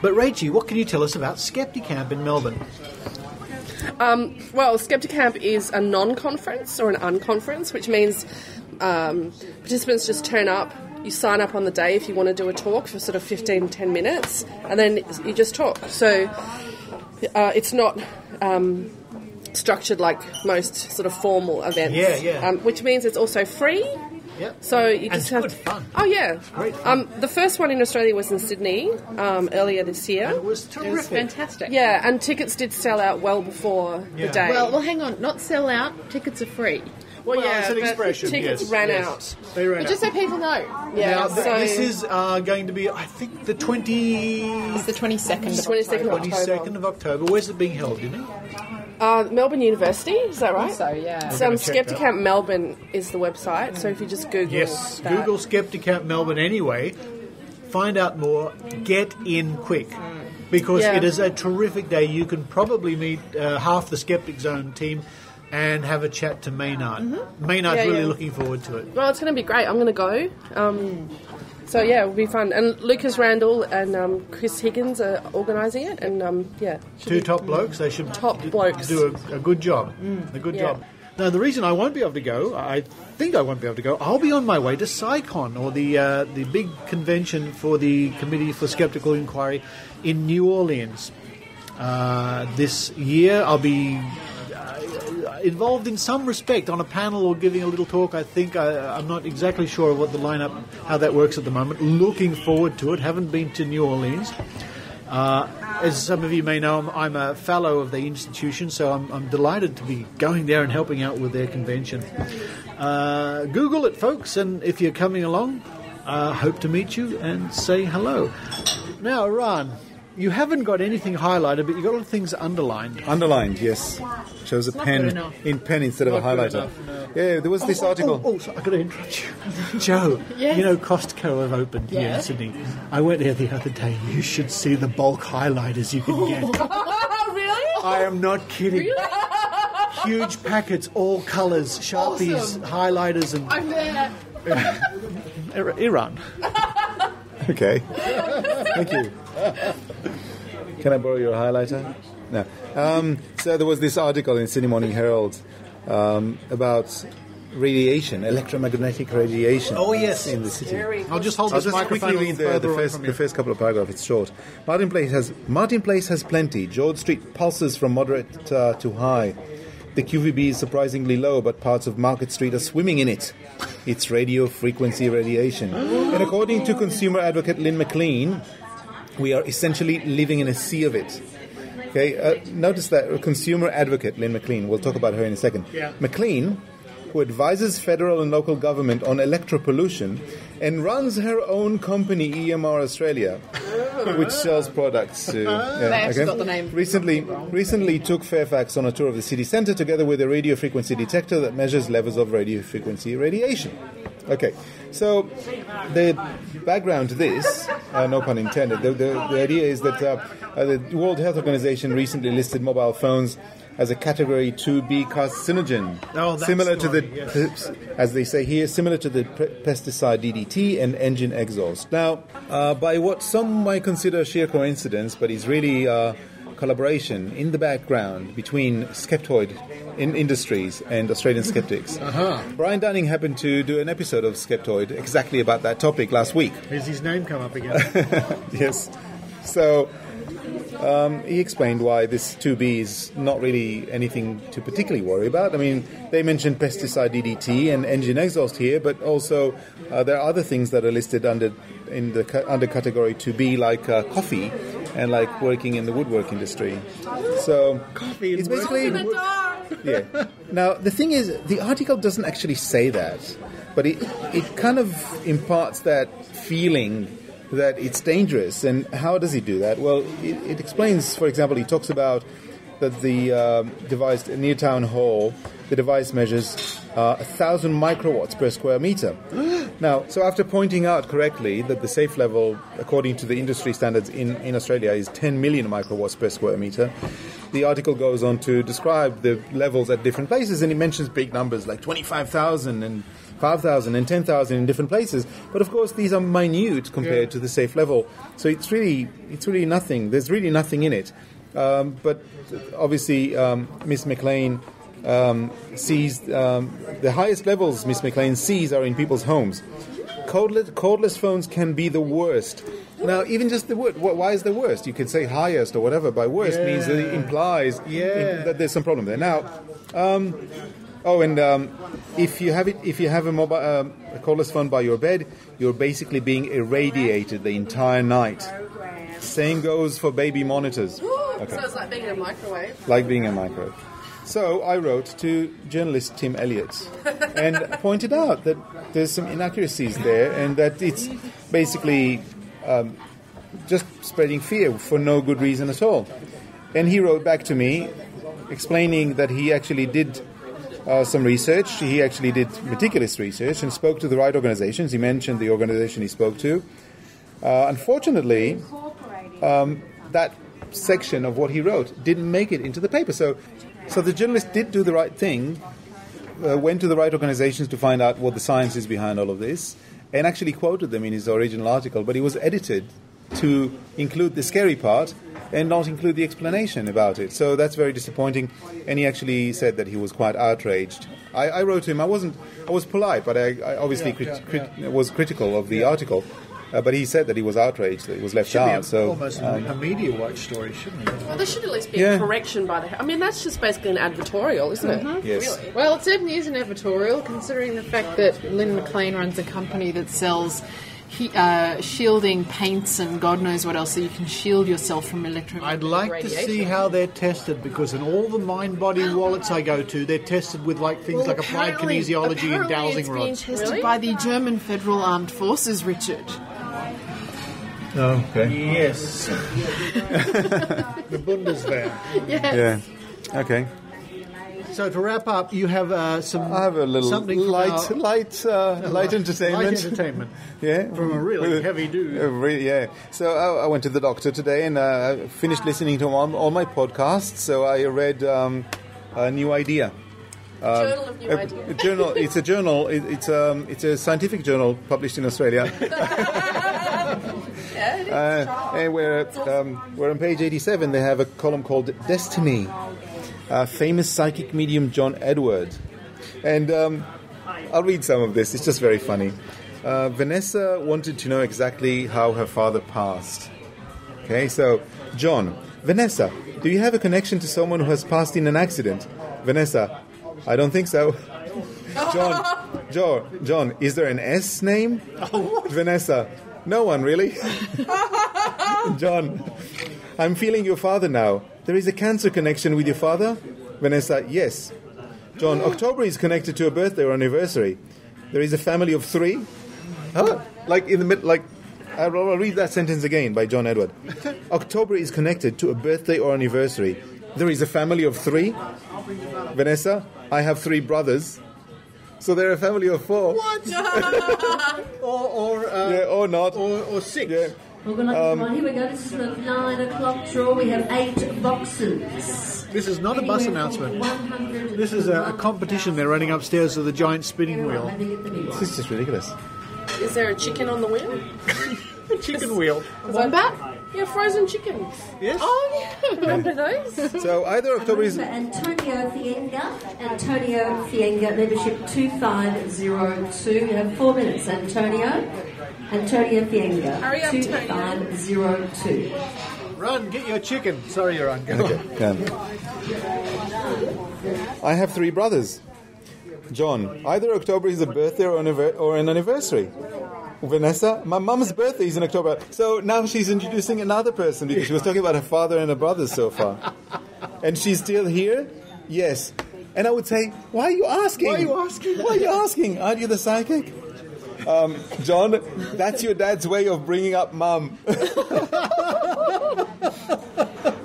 But Rachie, what can you tell us about Skeptic Camp in Melbourne? Well, Skeptic Camp is a non-conference or an unconference, which means participants just turn up. You sign up on the day if you want to do a talk for sort of 10 minutes, and then you just talk. So it's not structured like most sort of formal events. Yeah. Which means it's also free. Yep. So you And just have good fun. Oh yeah, Great fun. The first one in Australia was in Sydney earlier this year. It was terrific. It was fantastic. Yeah, and tickets did sell out well before the day. Well, hang on. Not sell out. Tickets are free. Well, yeah, it's an but expression. tickets yes, ran yes. out. They ran But out. just so people know. Yeah, Now, so this is going to be, I think, the 22nd It's the 22nd of 22nd of October. 22nd of October. Where's it being held, do you know? Melbourne University, is that right? So, yeah. We're gonna check Skeptic that. Camp Melbourne is the website, so if you just Google Yes, that. Google Skeptic Camp Melbourne anyway. Find out more. Get in quick. Because Yeah. it is a terrific day. You can probably meet half the Skeptic Zone team and have a chat to Maynard. Maynard's Yeah, really yeah. looking forward to it. Well, it's going to be great. I'm going to go. So, yeah, it'll be fun. And Lucas Randall and Chris Higgins are organising it. And, yeah. Two top blokes. They should Top blokes. do a good job. A good Yeah. job. Now, the reason I won't be able to go, I think I won't be able to go, I'll be on my way to SciCon, or the big convention for the Committee for Skeptical Inquiry in New Orleans. This year I'll be involved in some respect on a panel or giving a little talk. I think I'm not exactly sure of what the lineup, how that works at the moment. Looking forward to it. Haven't been to New Orleans. As some of you may know, I'm a fellow of the institution, so I'm delighted to be going there and helping out with their convention. Google it, folks, and if you're coming along, hope to meet you and say hello. Now, Eran, you haven't got anything highlighted, but you've got all the things underlined. Underlined, yes. Shows a not pen good enough. in pen instead of a Not good highlighter. enough, no. Yeah, there was this article. So I've got to interrupt you. Joe, Yes? you know Costco have opened here in Yes. Sydney. I went there the other day. You should see the bulk highlighters you can get. Really? I am not kidding. Huge packets, all colours, Sharpies, Awesome. highlighters, and I'm there. Eran. Okay. Thank you. Can I borrow your highlighter? No. So there was this article in Sydney Morning Herald about radiation, electromagnetic radiation. Oh, yes. In the city. I'll just hold I'll this just microphone quickly read further away from the you. first couple of paragraphs. It's short. Martin Place has plenty. George Street pulses from moderate to high. The QVB is surprisingly low, but parts of Market Street are swimming in it. It's radio frequency radiation. And according to consumer advocate Lynn McLean, we are essentially living in a sea of it. Okay, notice that consumer advocate Lynn McLean, we'll talk about her in a second. Yeah. McLean, who advises federal and local government on electropollution and runs her own company, EMR Australia, which sells products to... They actually got the name. Recently took Fairfax on a tour of the city centre together with a radio frequency detector that measures levels of radio frequency radiation. Okay, so the background to this, no pun intended, the idea is that the World Health Organization recently listed mobile phones as a Category 2B carcinogen, Oh, that's similar the to one, the, as they say here, similar to the pesticide DDT and engine exhaust. Now, by what some might consider sheer coincidence, but is really collaboration in the background between Skeptoid Industries and Australian skeptics. Brian Dunning happened to do an episode of Skeptoid exactly about that topic last week. Has his name come up again? Yes. So he explained why this 2B is not really anything to particularly worry about. I mean, they mentioned pesticide DDT and engine exhaust here, but also there are other things that are listed under Category 2B, like coffee and like working in the woodwork industry. So Coffee it's basically... Yeah. Now, the thing is, the article doesn't actually say that, but it kind of imparts that feeling that it's dangerous. And how does he do that? Well, it explains, for example, he talks about that the device near Town Hall, the device measures 1,000 microwatts per square meter. Now, so after pointing out correctly that the safe level, according to the industry standards in Australia, is 10 million microwatts per square meter, the article goes on to describe the levels at different places, and it mentions big numbers like 25,000 and 5,000 and 10,000 in different places. But of course, these are minute compared to the safe level. So it's really nothing. There's really nothing in it. But obviously, Miss McLean sees the highest levels Miss McLean sees are in people's homes. cordless phones can be the worst. Now, even just the word, why is the worst? You could say highest or whatever. By worst means that it implies that there's some problem there. Now, if you have a mobile a cordless phone by your bed, you're basically being irradiated the entire night. Same goes for baby monitors. Okay. So it's like being in a microwave. Like being in a microwave. So I wrote to journalist Tim Elliott and pointed out that there's some inaccuracies there and that it's basically just spreading fear for no good reason at all. And he wrote back to me explaining that he actually did some research. He actually did meticulous research and spoke to the right organizations. He mentioned the organization he spoke to. Unfortunately, that section of what he wrote didn't make it into the paper. So the journalist did do the right thing, went to the right organizations to find out what the science is behind all of this, and actually quoted them in his original article, but he was edited to include the scary part and not include the explanation about it. So that's very disappointing, and he actually said that he was quite outraged. I wrote to him, I was polite, but I obviously was critical of the article. But he said that he was outraged that it was left out. So almost a media watch story, shouldn't it? Well, there should at least be a correction by the... I mean, that's just basically an advertorial, isn't it? Yes. Really? Well, it certainly is an advertorial, considering the fact that Lynn McLean runs a company that sells shielding paints and God knows what else, so you can shield yourself from electromagnetic I'd like radiation. to see how they're tested, because in all the mind-body wallets I go to, they're tested with things like applied kinesiology and dowsing it's being rods. tested by the German Federal Armed Forces, Richard. Oh, okay. Yes. The Bundeswehr. Yes. Yeah. Okay. So to wrap up, you have some. I have a little light entertainment. Light entertainment. Yeah. From a really heavy dude. Yeah. So I went to the doctor today and I finished listening to all my podcasts. So I read A New Idea. Journal of New Idea. A journal. It's a journal. It's a scientific journal published in Australia. And where on page 87 they have a column called Destiny, famous psychic medium John Edward. And I'll read some of this, it's just very funny. Vanessa wanted to know exactly how her father passed. Okay, so John, Vanessa, do you have a connection to someone who has passed in an accident? Vanessa, I don't think so. John, is there an S name? Vanessa, no one really. John, I'm feeling your father now. There is a cancer connection with your father? Vanessa, yes. John, October is connected to a birthday or anniversary. There is a family of 3? Huh? Like in the middle, like, I'll read that sentence again by John Edward. October is connected to a birthday or anniversary. There is a family of 3? Vanessa, I have 3 brothers. So they're a family of 4. What? or not. Or 6. Yeah. Well, good luck, here we go. This is the 9 o'clock draw. We have 8 boxes. This is not a bus announcement. This is a competition they're running upstairs with a giant spinning wheel. This is just ridiculous. Is there a chicken on the wheel? Chicken wheel. Wombat? Yeah, frozen chickens. Yes. Oh, yeah. Remember those? So either October is... Antonio Fienga, membership 2502. You have 4 minutes, Antonio Fienga, Hurry up, 2502. Run, get your chicken. Sorry, you're on. Okay. I have 3 brothers. John, either October is a birthday or an anniversary. Vanessa, my mum's birthday is in October. So now she's introducing another person because she was talking about her father and her brothers so far. And she's still here? Yes. And I would say, why are you asking? Why are you asking? Why are you asking? Aren't you the psychic? John, that's your dad's way of bringing up mum.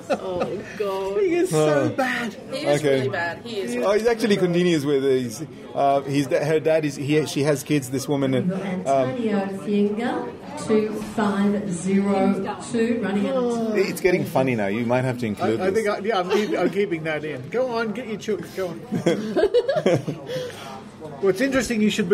Oh, God. He is so bad. He is really bad. He is. Oh, he's actually continues with her dad is she has kids. This woman. Antonio Fienga, 2502, running out. It's getting funny now. You might have to include I this. think I'm keeping that in. Go on, get your chooks. Go on. Well, it's interesting. You should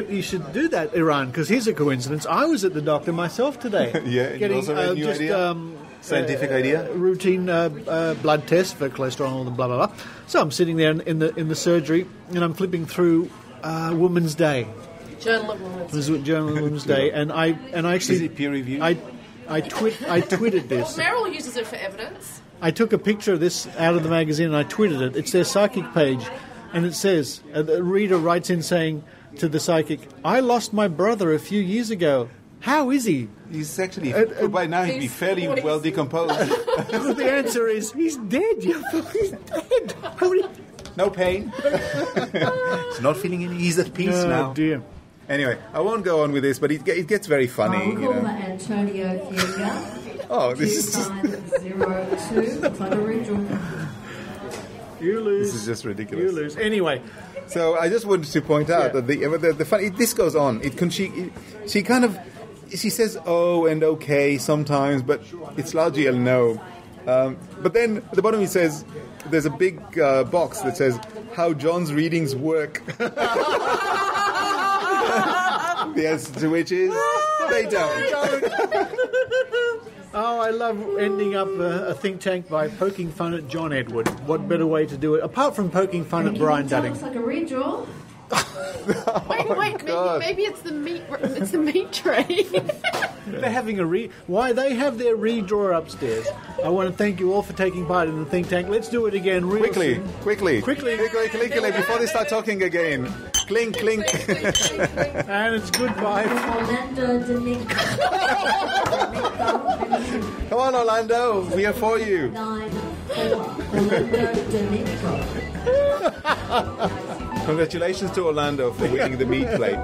do that, Eran, because here's a coincidence. I was at the doctor myself today. Yeah, getting also a new idea? Scientific idea, routine blood test for cholesterol and blah blah blah. So I'm sitting there in the surgery and I'm flipping through Woman's Day, Journal Women's Day, and I actually Is it peer reviewed? I tweeted this. Well, Meryl uses it for evidence. I took a picture of this out of the magazine and I tweeted it. It's their psychic page, and it says, the reader writes in saying to the psychic, "I lost my brother a few years ago. How is he?" He's actually, by now he'd be fairly well decomposed. The answer is, he's dead. He's dead. No pain. He's not feeling any. He's at peace now. Oh, dear. Anyway, I won't go on with this, but it gets very funny. Antonio Fiega. Oh, this is just... 02. It's like a redraw. You lose. This is just ridiculous. You lose. Anyway. So I just wanted to point out that the funny... This goes on. She kind of... She says oh and okay sometimes, but it's largely a no. But then at the bottom it says... There's a big box that says, how John's readings work. The answer to which is, they don't. Oh, I love ending up a think tank by poking fun at John Edward. What better way to do it, apart from poking fun at Brian Dudding? Looks like a redraw. Wait, maybe it's the meat tray. They're having why they have their redrawer upstairs. I want to thank you all for taking part in the think tank. Let's do it again Quickly, quickly, before they start talking again. Clink, clink. And it's goodbye. Orlando D'Amico. Come on, Orlando, we are for you. 9-4. Orlando D'Amico. Congratulations to Orlando for winning the meat plate.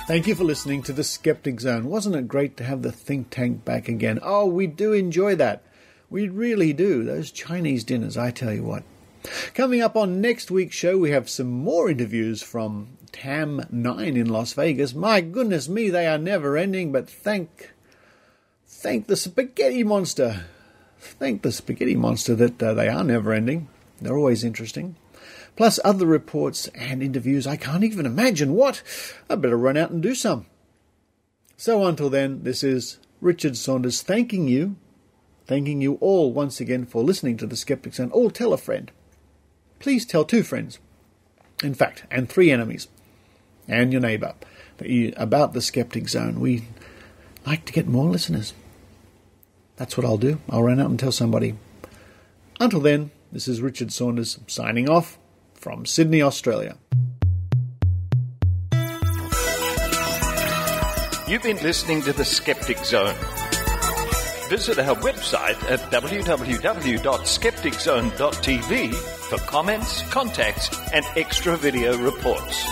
Thank you for listening to the Skeptic Zone. Wasn't it great to have the think tank back again? Oh, we do enjoy that. We really do. Those Chinese dinners, I tell you what. Coming up on next week's show, we have some more interviews from TAM 9 in Las Vegas. My goodness me, they are never ending, but thank the spaghetti monster. Thank the spaghetti monster that they are never ending. They're always interesting. Plus other reports and interviews I can't even imagine. What? I better run out and do some. So until then, this is Richard Saunders thanking you all once again for listening to the Skeptic Zone. Oh, tell a friend. Please tell 2 friends. In fact, and 3 enemies. And your neighbour. About the Skeptic Zone. We like to get more listeners. That's what I'll do. I'll run out and tell somebody. Until then, this is Richard Saunders signing off from Sydney, Australia. You've been listening to the Skeptic Zone. Visit our website at www.skepticzone.tv for comments, contacts, and extra video reports.